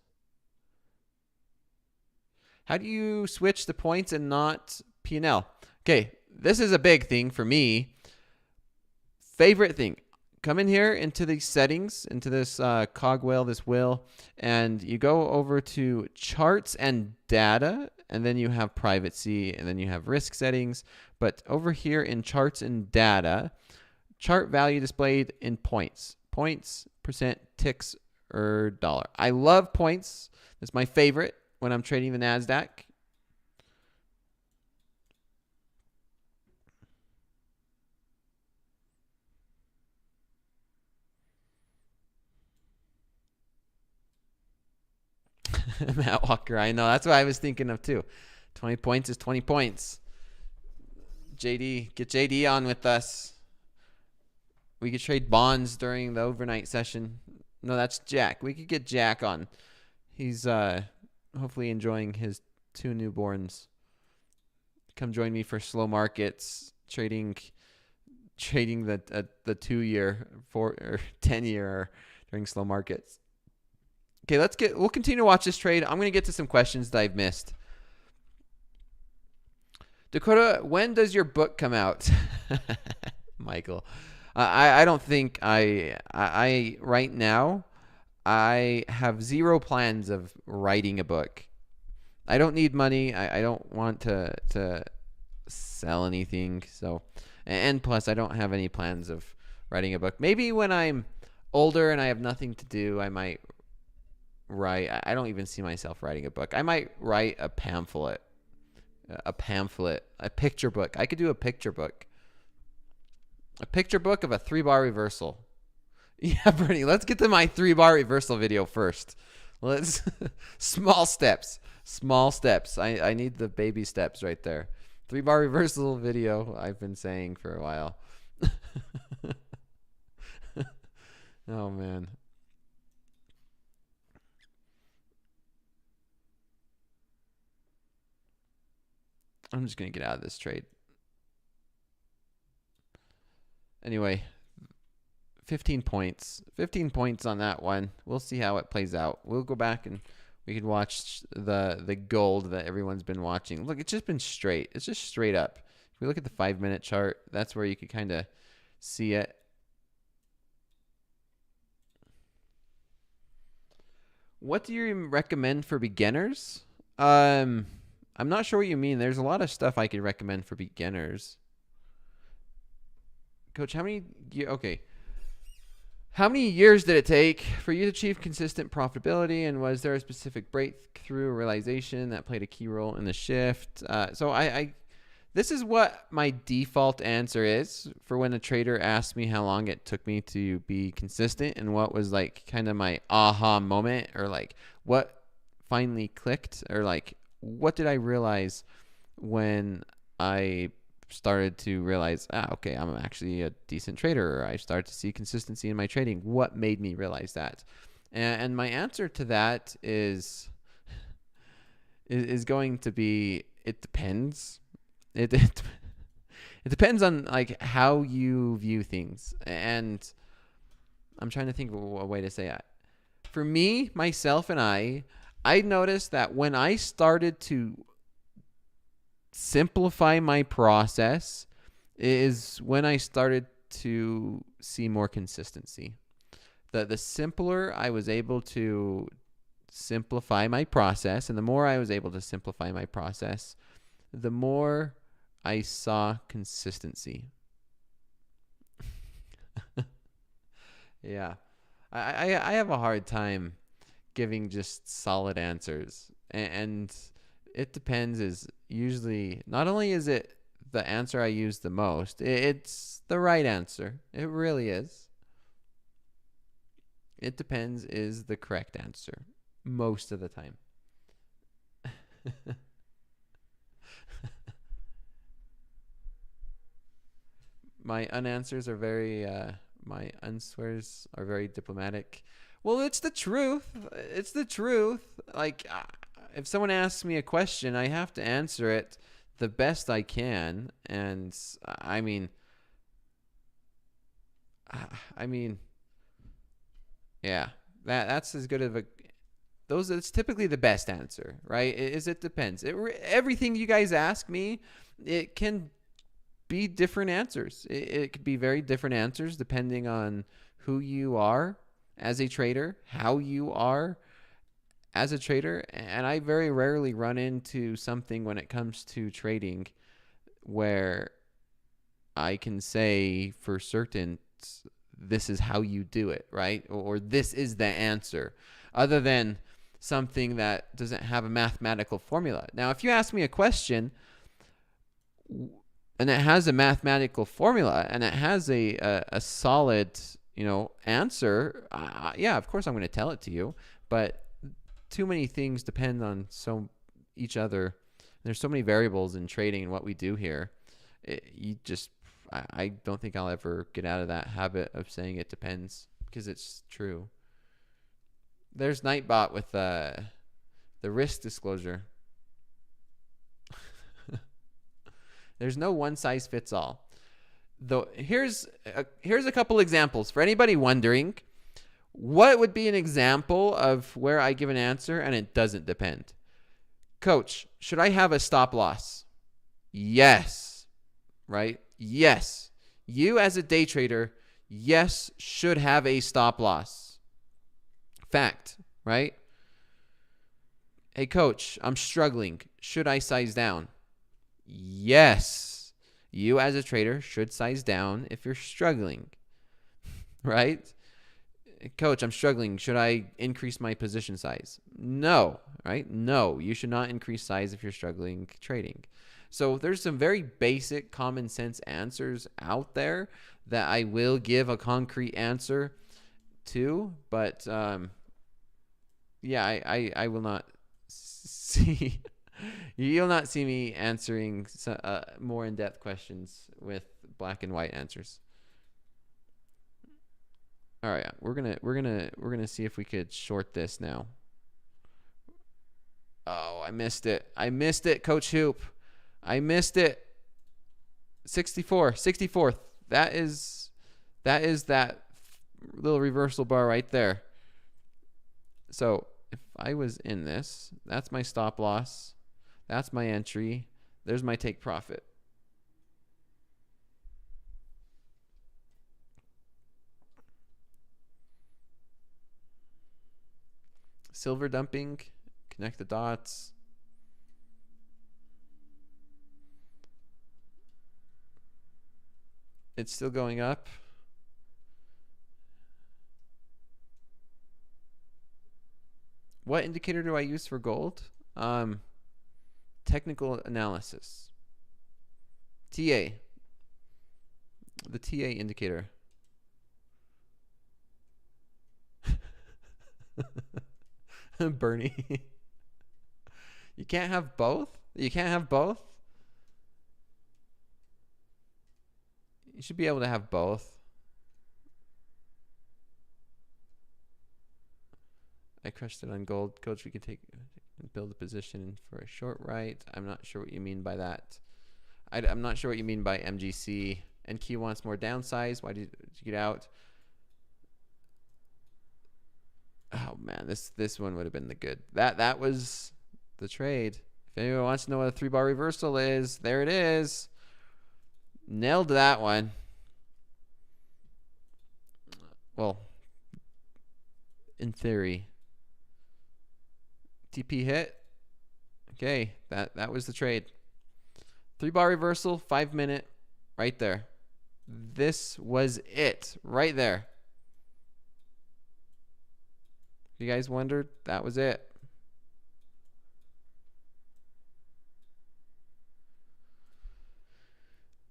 How do you switch the points and not P&L? Okay, this is a big thing for me. Favorite thing. Come in here into these settings, into this cogwheel, this wheel, and you go over to charts and data, and then you have privacy, and then you have risk settings. But over here in charts and data, chart value displayed in points. Points, percent, ticks, or dollar. I love points. That's my favorite when I'm trading the NASDAQ. Matt Walker, I know. That's what I was thinking of too. 20 points is 20 points. JD, get JD on with us. We could trade bonds during the overnight session. No, that's Jack. We could get Jack on. He's hopefully enjoying his 2 newborns. Come join me for slow markets, trading the 2-year, 4 or 10-year during slow markets. Okay, we'll continue to watch this trade. I'm going to get to some questions that I've missed. Dakota, when does your book come out? Michael, I don't think I right now, I have 0 plans of writing a book. I don't need money. I don't want to sell anything. So, and plus I don't have any plans of writing a book. Maybe when I'm older and I have nothing to do, I might write. I don't even see myself writing a book. I might write a pamphlet, a picture book. I could do a picture book of a 3-bar reversal. Yeah, Bernie, let's get to my 3-bar reversal video first. Let's small steps. I need the baby steps right there. 3-bar reversal video I've been saying for a while. Oh man. I'm just going to get out of this trade. Anyway, 15 points. 15 points on that one. We'll see how it plays out. We'll go back and we can watch the gold that everyone's been watching. Look, it's just been straight. It's just straight up. If we look at the 5-minute chart, that's where you could kind of see it. What do you recommend for beginners? I'm not sure what you mean. There's a lot of stuff I could recommend for beginners. Coach, how many years did it take for you to achieve consistent profitability, and was there a specific breakthrough realization that played a key role in the shift? This is what my default answer is for when a trader asks me how long it took me to be consistent and what was like kind of my aha moment, or like what finally clicked, or like what did I realize when I started to realize, okay, I'm actually a decent trader, or I started to see consistency in my trading. What made me realize that? And my answer to that is going to be, it depends. It depends on like how you view things. And I'm trying to think of a way to say that. For me, myself, and I noticed that when I started to simplify my process is when I started to see more consistency. The simpler I was able to simplify my process, and the more I was able to simplify my process, the more I saw consistency. Yeah. I have a hard time giving just solid answers. And it depends is usually, not only is it the answer I use the most, it's the right answer. It really is. It depends is the correct answer most of the time. My unanswers are very, my unswears are very diplomatic. Well, it's the truth. It's the truth. Like, if someone asks me a question, I have to answer it the best I can. And I mean, yeah, that's as good of a, it's typically the best answer, right? It depends. Everything you guys ask me, it can be different answers. It could be very different answers depending on who you are as a trader, how you are as a trader. And I very rarely run into something when it comes to trading where I can say for certain, this is how you do it, right? Or this is the answer, other than something that doesn't have a mathematical formula. Now, if you ask me a question and it has a mathematical formula and it has a solid, answer, yeah, of course I'm going to tell it to you. But too many things depend on each other. There's so many variables in trading and what we do here. I don't think I'll ever get out of that habit of saying it depends, because it's true. There's Nightbot with the risk disclosure. There's no one size fits all. Though here's a couple examples for anybody wondering what would be an example of where I give an answer and it doesn't depend. Coach, should I have a stop loss? Yes. Right? Yes. You as a day trader, yes, should have a stop loss. Fact, right? Hey, coach, I'm struggling. Should I size down? Yes. You as a trader should size down if you're struggling, right? Coach, I'm struggling. Should I increase my position size? No, right? No, you should not increase size if you're struggling trading. So there's some very basic common sense answers out there that I will give a concrete answer to, but yeah, I will not see you'll not see me answering more in-depth questions with black and white answers. All right, we're gonna see if we could short this now. Oh, I missed it, Coach Hoop. I missed it. 64th. That is that little reversal bar right there. So if I was in this, that's my stop loss. That's my entry. There's my take profit. Silver dumping. Connect the dots. It's still going up. What indicator do I use for gold? Technical analysis. TA. The TA indicator. Bernie. You can't have both? You can't have both? You should be able to have both. I crushed it on gold. Coach, we can take and build a position for a short right. I'm not sure what you mean by that. I'm not sure what you mean by MGC. NQ wants more downsize. Why did you get out? Oh man, this one would have been the good. That was the trade. If anyone wants to know what a 3-bar reversal is, there it is. Nailed that one. Well, in theory. TP hit. Okay, that was the trade. 3-bar reversal, 5-minute, right there. This was it, right there. If you guys wondered, that was it.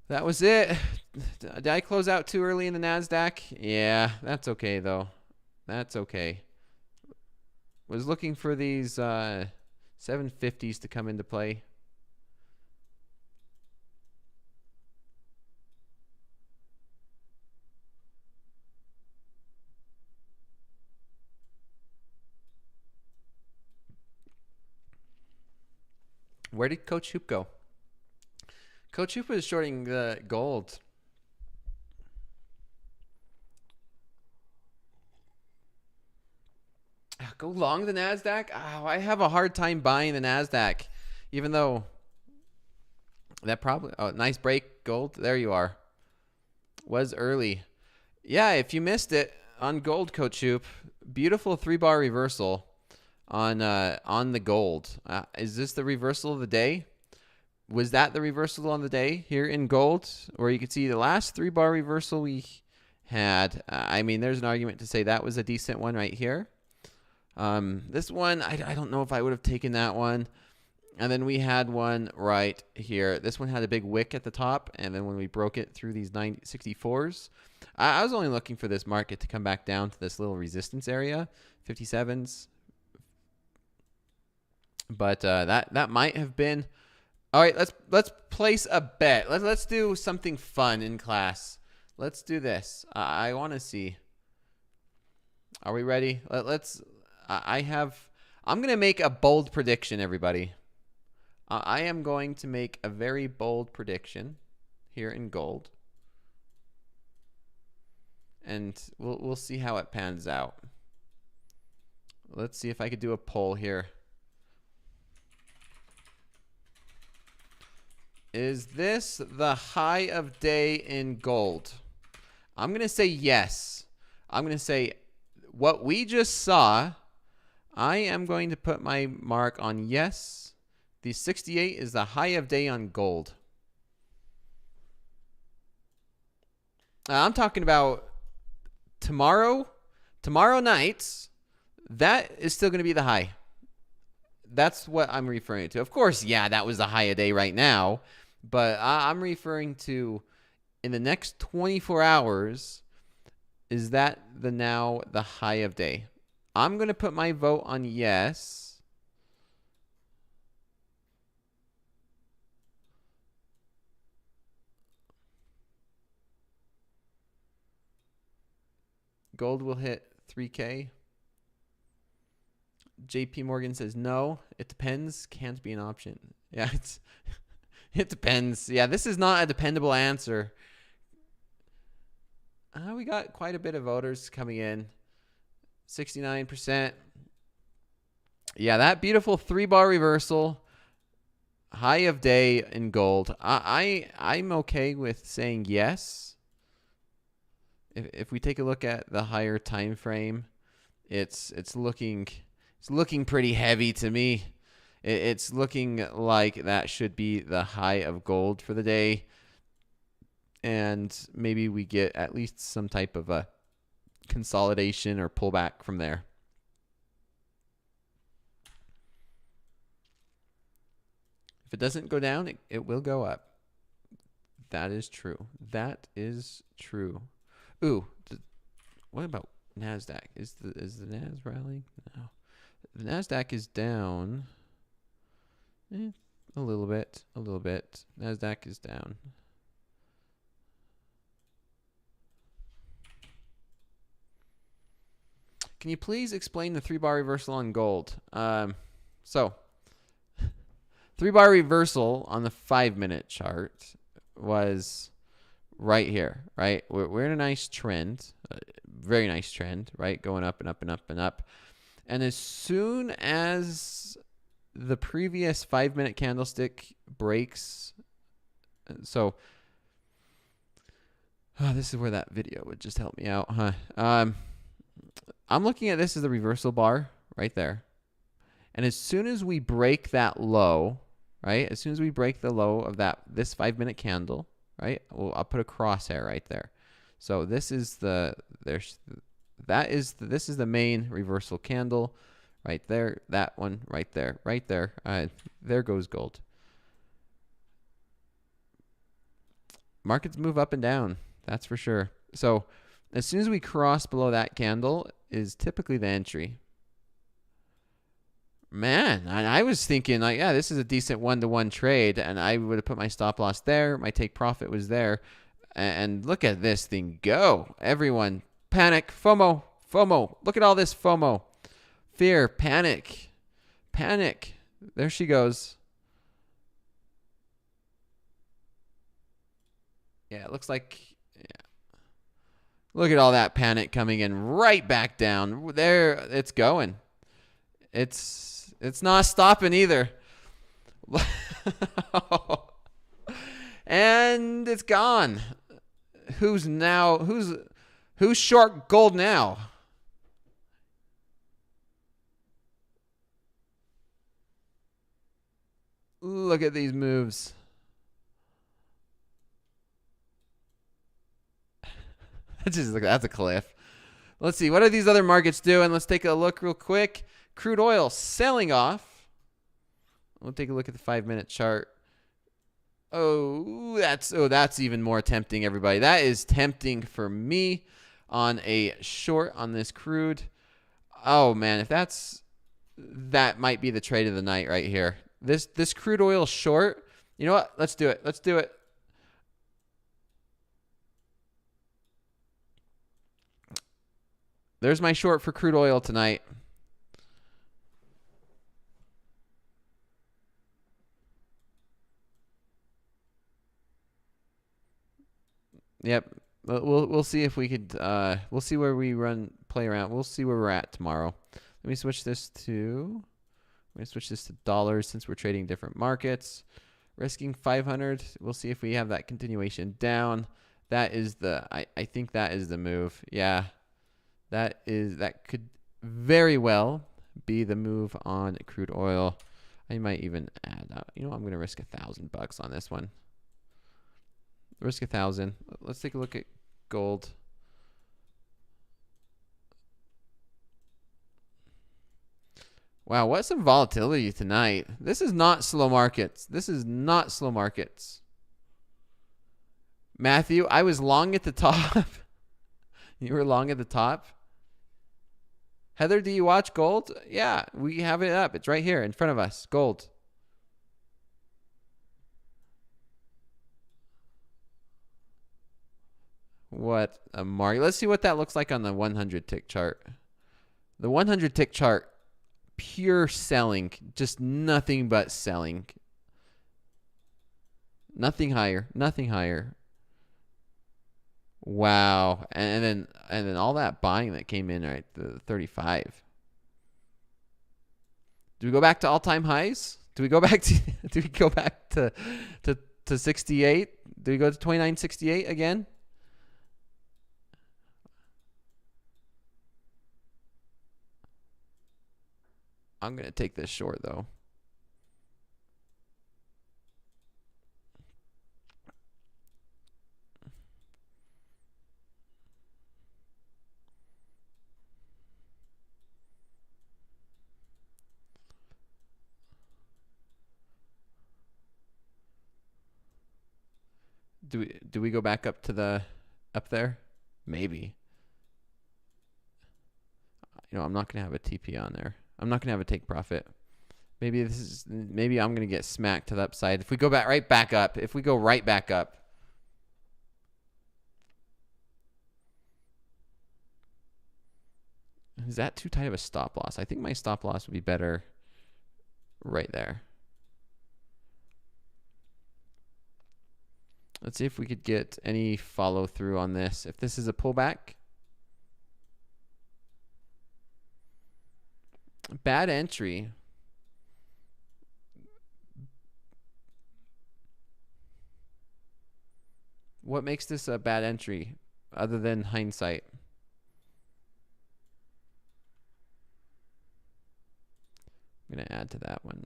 That was it. Did I close out too early in the NASDAQ? Yeah, that's okay though. That's okay. Was looking for these 750s to come into play. Where did Coach Hoop go? Coach Hoop was shorting the gold. Go long the NASDAQ? Oh, I have a hard time buying the NASDAQ, even though that probably... Oh, nice break, gold. There you are. Was early. Yeah, if you missed it on gold, Coach Hoop, beautiful 3-bar reversal on the gold. Is this the reversal of the day? Was that the reversal on the day here in gold? Or you could see the last 3-bar reversal we had. I mean, there's an argument to say that was a decent one right here. This one, I don't know if I would have taken that one. And then we had one right here. This one had a big wick at the top. And then when we broke it through these 64s, I was only looking for this market to come back down to this little resistance area, 57s. But that might have been... All right, let's place a bet. Let's do something fun in class. Let's do this. I want to see. Are we ready? I'm going to make a bold prediction, everybody. I am going to make a very bold prediction here in gold. And we'll see how it pans out. Let's see if I could do a poll here. Is this the high of day in gold? I'm going to say yes. I'm going to say what we just saw. I am going to put my mark on yes. The 68 is the high of day on gold. I'm talking about tomorrow night. That is still going to be the high. That's what I'm referring to. Of course, yeah, that was the high of day right now. But I'm referring to in the next 24 hours, is that now the high of day? I'm going to put my vote on yes. Gold will hit 3K. JP Morgan says no. It depends. Can't be an option. Yeah, it depends. Yeah, this is not a dependable answer. We got quite a bit of voters coming in. 69%. Yeah, that beautiful 3-bar reversal. High of day in gold. I'm okay with saying yes. If we take a look at the higher time frame, it's looking It's looking pretty heavy to me. It's looking like that should be the high of gold for the day. And maybe we get at least some type of a consolidation or pullback from there. If it doesn't go down, it will go up. That is true. That is true. Ooh, what about NASDAQ? Is the NAS rallying? No. The NASDAQ is down a little bit. NASDAQ is down. Can you please explain the 3-bar reversal on gold? So 3-bar reversal on the 5-minute chart was right here, right? We're in a nice trend, very nice trend, right? Going up and up and up and up. And as soon as the previous 5-minute candlestick breaks, so this is where that video would just help me out, huh? I'm looking at this as the reversal bar right there. And as soon as we break that low, right? As soon as we break the low of this 5-minute candle, right? I'll put a crosshair right there. So this is this is the main reversal candle right there. That one right there, right there. There goes gold. Markets move up and down. That's for sure. So as soon as we cross below that candle is typically the entry. Man, I was thinking like, yeah, this is a decent 1-to-1 trade, and I would have put my stop loss there. My take profit was there. And look at this thing go. Everyone, panic, FOMO. Look at all this FOMO. Fear, panic. There she goes. Yeah, it looks like, yeah. Look at all that panic coming in right back down. There, it's going. It's not stopping either. And it's gone. Who's short gold now? Look at these moves. That's a cliff. Let's see. What are these other markets doing? Let's take a look real quick. Crude oil selling off. We'll take a look at the 5-minute chart. Oh, that's even more tempting, everybody. That is tempting for me on a short on this crude. Oh man, that might be the trade of the night right here. This crude oil short. You know what? Let's do it. There's my short for crude oil tonight. Yep. We'll see if we could. We'll see where we play around. We'll see where we're at tomorrow. Let me switch this to. I'm gonna switch this to dollars since we're trading different markets. Risking 500. We'll see if we have that continuation down. That is I think that is the move. Yeah. That could very well be the move on crude oil. I might even add that. You know, I'm gonna risk $1,000 on this one. Risk 1,000. Let's take a look at gold. Wow, what some volatility tonight. This is not slow markets. Matthew, I was long at the top. You were long at the top. Heather, do you watch gold? Yeah, we have it up. It's right here in front of us. Gold. What a market. Let's see what that looks like on the 100 tick chart. The 100 tick chart, pure selling, just nothing but selling. Nothing higher. Wow. And then all that buying that came in right the 35. Do we go back to all-time highs? Do we go back to 68? Do we go to 29.68 again? I'm going to take this short, though. Do we go back up to the up there? Maybe. You know, I'm not gonna have a TP on there. I'm not gonna have a take profit. Maybe I'm gonna get smacked to the upside. If we go right back up, if we go right back up. Is that too tight of a stop loss? I think my stop loss would be better right there. Let's see if we could get any follow through on this. If this is a pullback. Bad entry. What makes this a bad entry other than hindsight? I'm going to add to that one.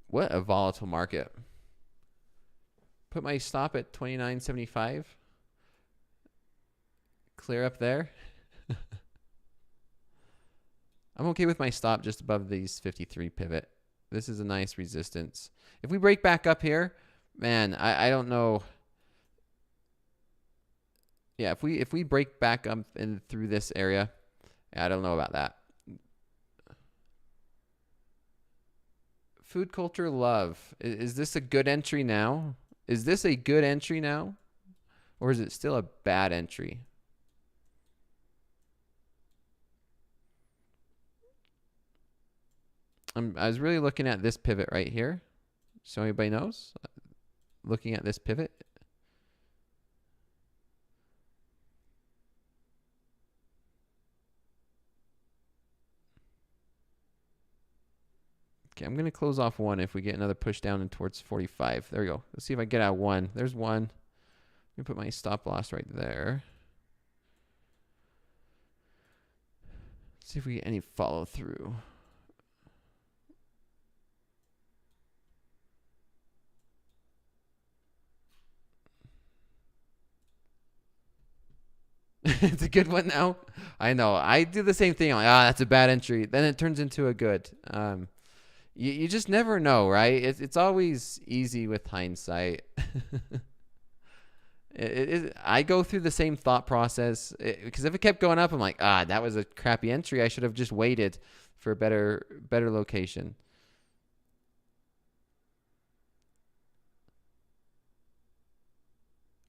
What a volatile market. Put my stop at 29.75. Clear up there. I'm okay with my stop just above these 53 pivot. This is a nice resistance. If we break back up here, man, I don't know. Yeah, if we break back up in through this area, I don't know about that. Food culture love. Is this a good entry now? Is this a good entry now? Or is it still a bad entry? I was really looking at this pivot right here. So everybody knows. Looking at this pivot. Okay, I'm going to close off one if we get another push down in towards 45. There we go. Let's see if I get out one. There's one. Let me put my stop loss right there. See if we get any follow through. It's a good one now. I know. I do the same thing. I'm like, that's a bad entry. Then it turns into a good. You just never know, right? It's always easy with hindsight. I go through the same thought process because if it kept going up, I'm like, that was a crappy entry. I should have just waited for a better location.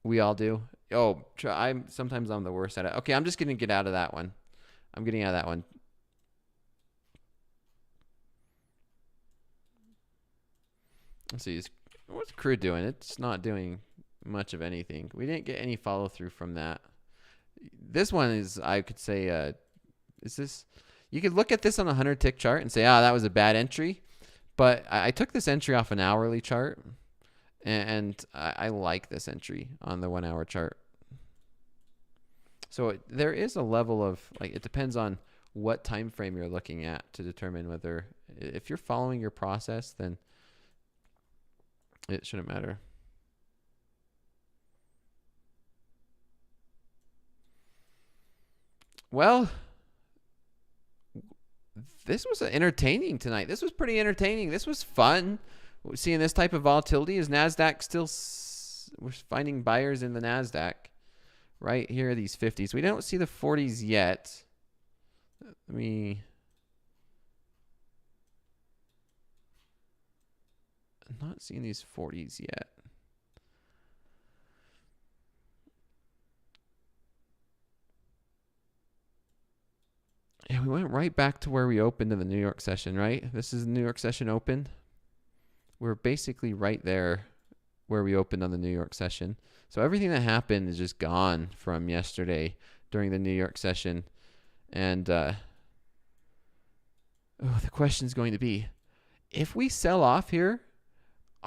We all do. Oh, sometimes I'm the worst at it. Okay, I'm just gonna get out of that one. I'm getting out of that one. Let's see. What's Crude doing? It's not doing much of anything. We didn't get any follow through from that. This one is, I could say, is this? You could look at this on a 100-tick chart and say, that was a bad entry. But I took this entry off an hourly chart, and I like this entry on the 1 hour chart. So there is a level of, like, it depends on what time frame you're looking at to determine whether, if you're following your process, then it shouldn't matter. Well, this was entertaining tonight. This was pretty entertaining. This was fun. Seeing this type of volatility. Is NASDAQ still, we're finding buyers in the NASDAQ. Right here are these 50s. We don't see the 40s yet. Let me... I'm not seeing these 40s yet. Yeah, we went right back to where we opened in the New York session, right? This is the New York session open. We're basically right there where we opened on the New York session. So everything that happened is just gone from yesterday during the New York session. And the question is going to be, if we sell off here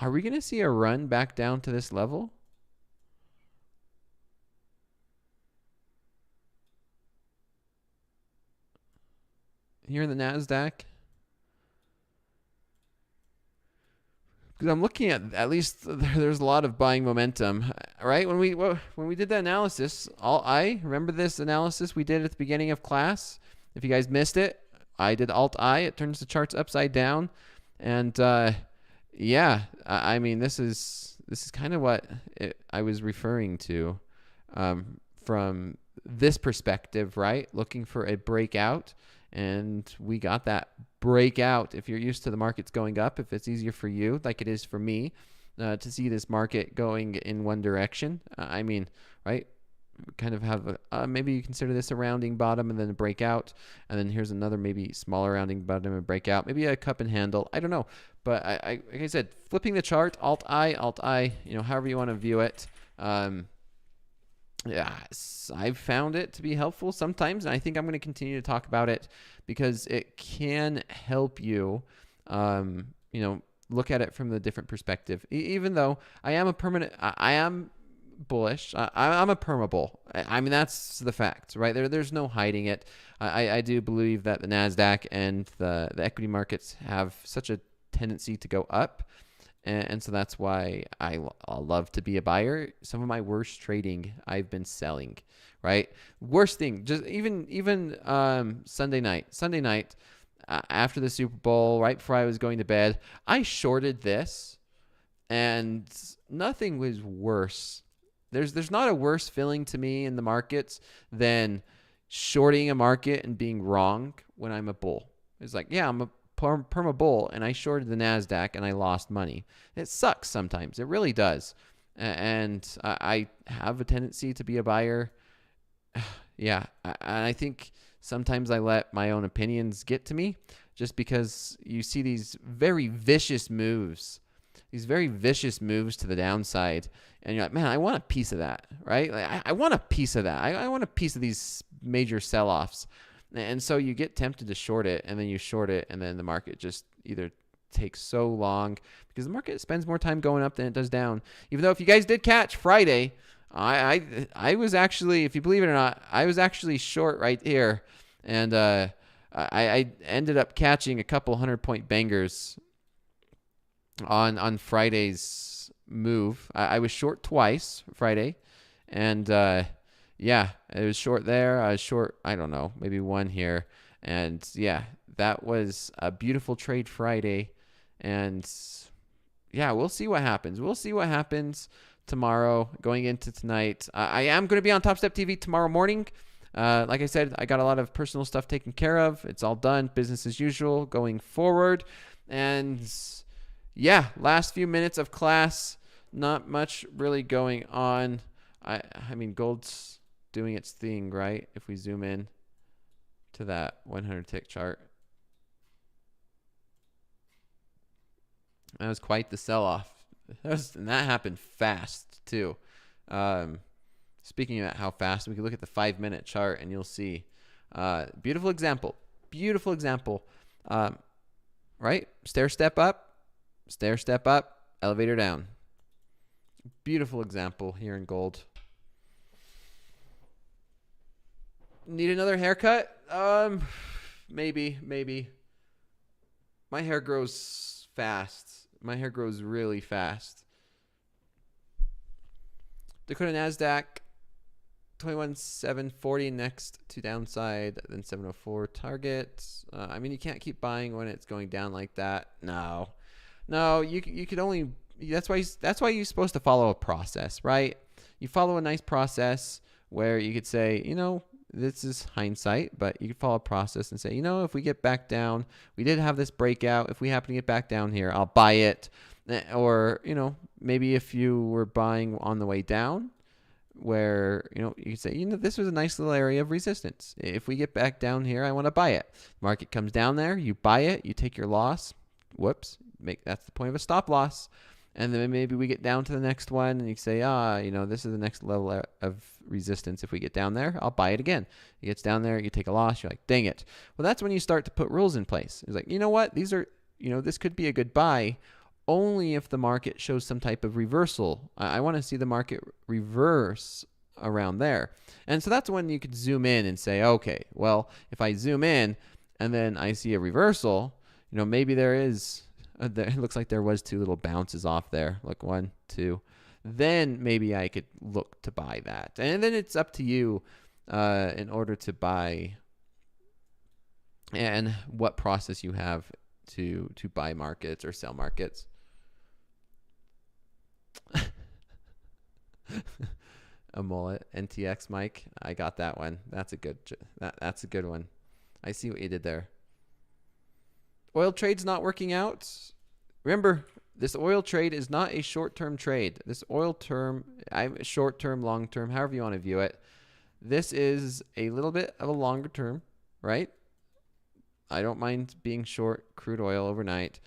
Are we going to see a run back down to this level? Here in the NASDAQ? Because I'm looking at least there's a lot of buying momentum, right? When we did the analysis, I remember this analysis we did at the beginning of class. If you guys missed it, I did Alt-I. It turns the charts upside down, and yeah, I mean this is kind of what I was referring to from this perspective, right? Looking for a breakout, and we got that breakout. If you're used to the markets going up, if it's easier for you, like it is for me, to see this market going in one direction, I mean, right? We kind of have maybe you consider this a rounding bottom and then a breakout, and then here's another maybe smaller rounding bottom and breakout, maybe a cup and handle. I don't know, but I like I said, flipping the chart, Alt-I, you know, however you want to view it. Yeah, I've found it to be helpful sometimes, and I think I'm going to continue to talk about it because it can help you, you know, look at it from the different perspective. Even though I am bullish, I'm a permabull. I mean, that's the fact, right? There's no hiding it. I do believe that the NASDAQ and the equity markets have such a tendency to go up. And so that's why I love to be a buyer. Some of my worst trading I've been selling, right? Worst thing, just even Sunday night after the Super Bowl, right before I was going to bed, I shorted this, and nothing was worse. There's not a worse feeling to me in the markets than shorting a market and being wrong when I'm a bull. It's like, yeah, I'm a perma bull, and I shorted the NASDAQ and I lost money. It sucks sometimes. It really does. And I have a tendency to be a buyer. Yeah. I think sometimes I let my own opinions get to me just because you see these very vicious moves to the downside. And you're like, man, I want a piece of that, right? Like, I want a piece of that. I want a piece of these major sell-offs. And so you get tempted to short it, and then you short it, and then the market just either takes so long because the market spends more time going up than it does down. Even though if you guys did catch Friday, I was actually, if you believe it or not, I was actually short right here, and I ended up catching a couple 100-point bangers on Friday's move. I was short twice Friday, and yeah, it was short there. I was short, I don't know, maybe one here. And yeah, that was a beautiful trade Friday. And yeah, we'll see what happens. We'll see what happens tomorrow going into tonight. I am going to be on TopstepTV tomorrow morning. Like I said, I got a lot of personal stuff taken care of. It's all done. Business as usual going forward. And yeah, last few minutes of class, not much really going on. I mean, gold's doing its thing, right? If we zoom in to that 100 tick chart, that was quite the sell-off. And that happened fast too. Speaking of how fast, we can look at the 5-minute chart and you'll see. Beautiful example. Right? Stair step up, elevator down. Beautiful example here in gold. Need another haircut? Maybe. My hair grows fast. My hair grows really fast. Dakota NASDAQ, 21,740 next to downside, then 704 target. I mean, you can't keep buying when it's going down like that. No, you could only. That's why you're supposed to follow a process, right? You follow a nice process where you could say, you know, this is hindsight, but you could follow a process and say, you know, if we get back down, we did have this breakout. If we happen to get back down here, I'll buy it. Or, you know, maybe if you were buying on the way down, where, you know, you could say, you know, this was a nice little area of resistance. If we get back down here, I want to buy it. Market comes down there, you buy it, you take your loss. Whoops, that's the point of a stop loss. And then maybe we get down to the next one and you say, you know, this is the next level of resistance. If we get down there, I'll buy it again. It gets down there, you take a loss, you're like, dang it. Well, that's when you start to put rules in place. It's like, you know what? These are, you know, this could be a good buy, only if the market shows some type of reversal. I want to see the market reverse around there. And so that's when you could zoom in and say, okay, well, if I zoom in and then I see a reversal, maybe there is, it looks like there was 2 little bounces off there. Look, 1, 2. Then maybe I could look to buy that. And then it's up to you in order to buy and what process you have to buy markets or sell markets. A mullet, NTX Mike. I got that one. That's a good one. I see what you did there. Oil trade's not working out. Remember, this oil trade is not a short-term trade. This oil term, short-term, long-term, however you want to view it. This is a little bit of a longer term, right? I don't mind being short crude oil overnight.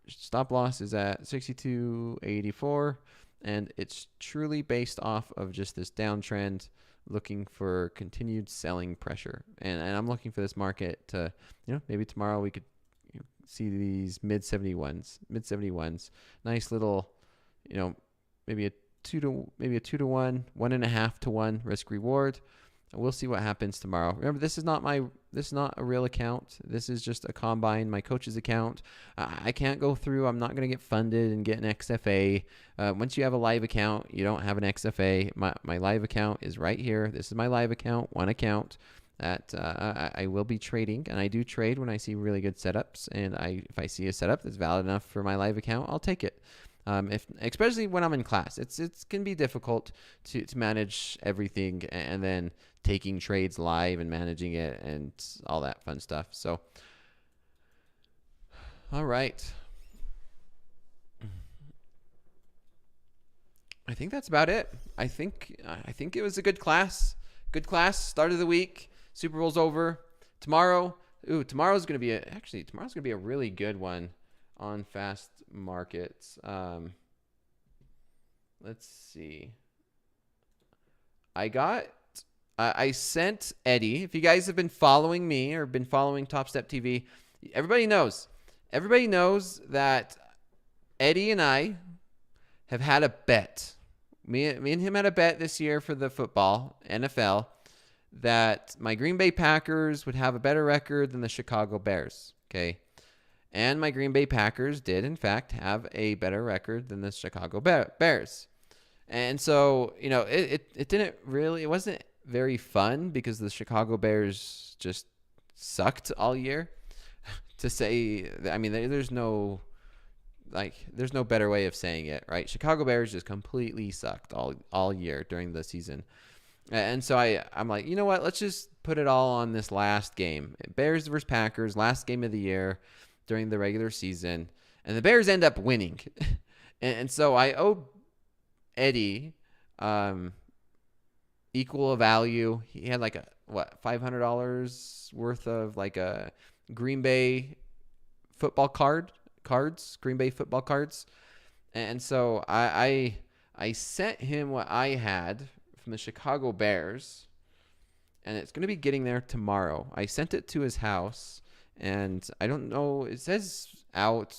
Stop loss is at 62.84, and it's truly based off of just this downtrend, looking for continued selling pressure. And I'm looking for this market to, maybe tomorrow we could see these mid 71s. Nice little, maybe a 2 to 1, 1.5 to 1 risk reward. We'll see what happens tomorrow. Remember, this is not a real account. This is just a combine, my coach's account. I can't go through. I'm not going to get funded and get an XFA. Once you have a live account, you don't have an XFA. My live account is right here. This is my live account, one account that I will be trading, and I do trade when I see really good setups. And if I see a setup that's valid enough for my live account, I'll take it. Especially when I'm in class, it can be difficult to manage everything and then taking trades live and managing it and all that fun stuff. So, all right. I think that's about it. I think it was a good class. Good class. Start of the week. Super Bowl's over. Tomorrow's going to be a really good one on fast markets. Let's see. I sent Eddie. If you guys have been following me or been following Topstep TV, everybody knows that Eddie and I have had a bet. Me and him had a bet this year for the football, NFL, that my Green Bay Packers would have a better record than the Chicago Bears. Okay. And my Green Bay Packers did, in fact, have a better record than the Chicago Bears. And so, it wasn't very fun because the Chicago Bears just sucked all year. To say, there's no better way of saying it, right? Chicago Bears just completely sucked all year during the season. And so I'm like, you know what? Let's just put it all on this last game. Bears versus Packers, last game of the year during the regular season. And the Bears end up winning. and so I owe Eddie equal value. He had like $500 worth of like a Green Bay football cards, Green Bay football cards. And so I sent him what I had from the Chicago Bears, and it's going to be getting there tomorrow. I sent it to his house, and I don't know, it says out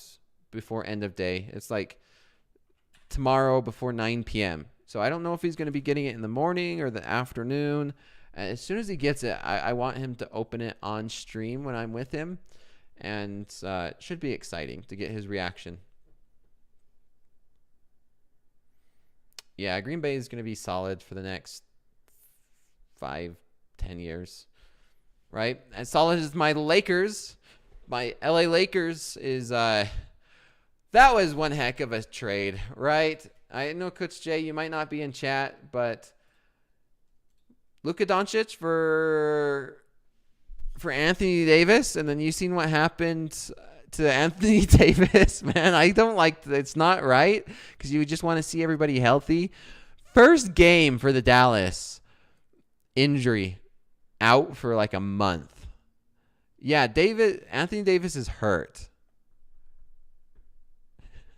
before end of day. It's like tomorrow before 9 p.m. So I don't know if he's going to be getting it in the morning or the afternoon. As soon as he gets it, I want him to open it on stream when I'm with him, and it should be exciting to get his reaction. Yeah, Green Bay is going to be solid for the next 5-10 years, right? As solid as my Lakers, my LA Lakers is, that was one heck of a trade, right? I know, Coach Jay, you might not be in chat, but Luka Doncic for Anthony Davis, and then you seen what happened to Anthony Davis, man. I don't like it's not right because you just want to see everybody healthy. First game for the Dallas, injury, out for like a month. Yeah, Anthony Davis is hurt.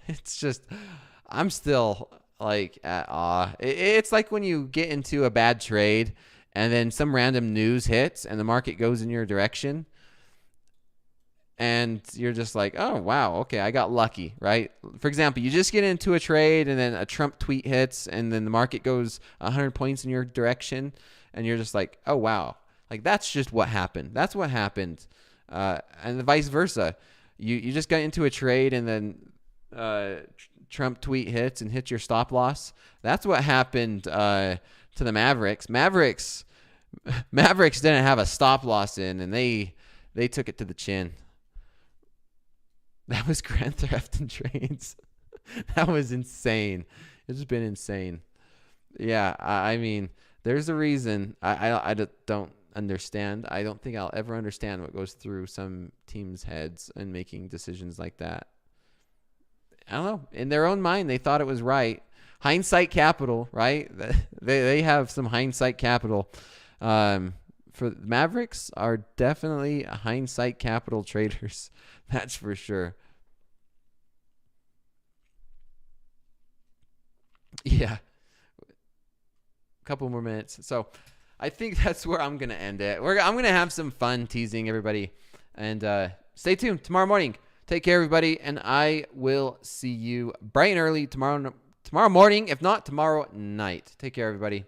It's just, I'm still like at awe. It's like when you get into a bad trade and then some random news hits and the market goes in your direction. and you're just like, oh, wow, okay, I got lucky, right? For example, you just get into a trade and then a Trump tweet hits and then the market goes 100 points in your direction and you're just like, oh, wow. Like, that's just what happened. That's what happened. And the vice versa. You just got into a trade and then Trump tweet hits and hits your stop loss. That's what happened to the Mavericks. Mavericks didn't have a stop loss in, and they took it to the chin. That was Grand Theft and Trades. That was insane. It's just been insane. Yeah, I mean, there's a reason. I don't understand. I don't think I'll ever understand what goes through some teams' heads in making decisions like that. I don't know. In their own mind, they thought it was right. Hindsight capital, right? They have some hindsight capital. For the Mavericks are definitely hindsight capital traders. That's for sure. Yeah. A couple more minutes. So I think that's where I'm going to end it. I'm going to have some fun teasing everybody. And stay tuned tomorrow morning. Take care, everybody. And I will see you bright and early tomorrow morning, if not tomorrow night. Take care, everybody.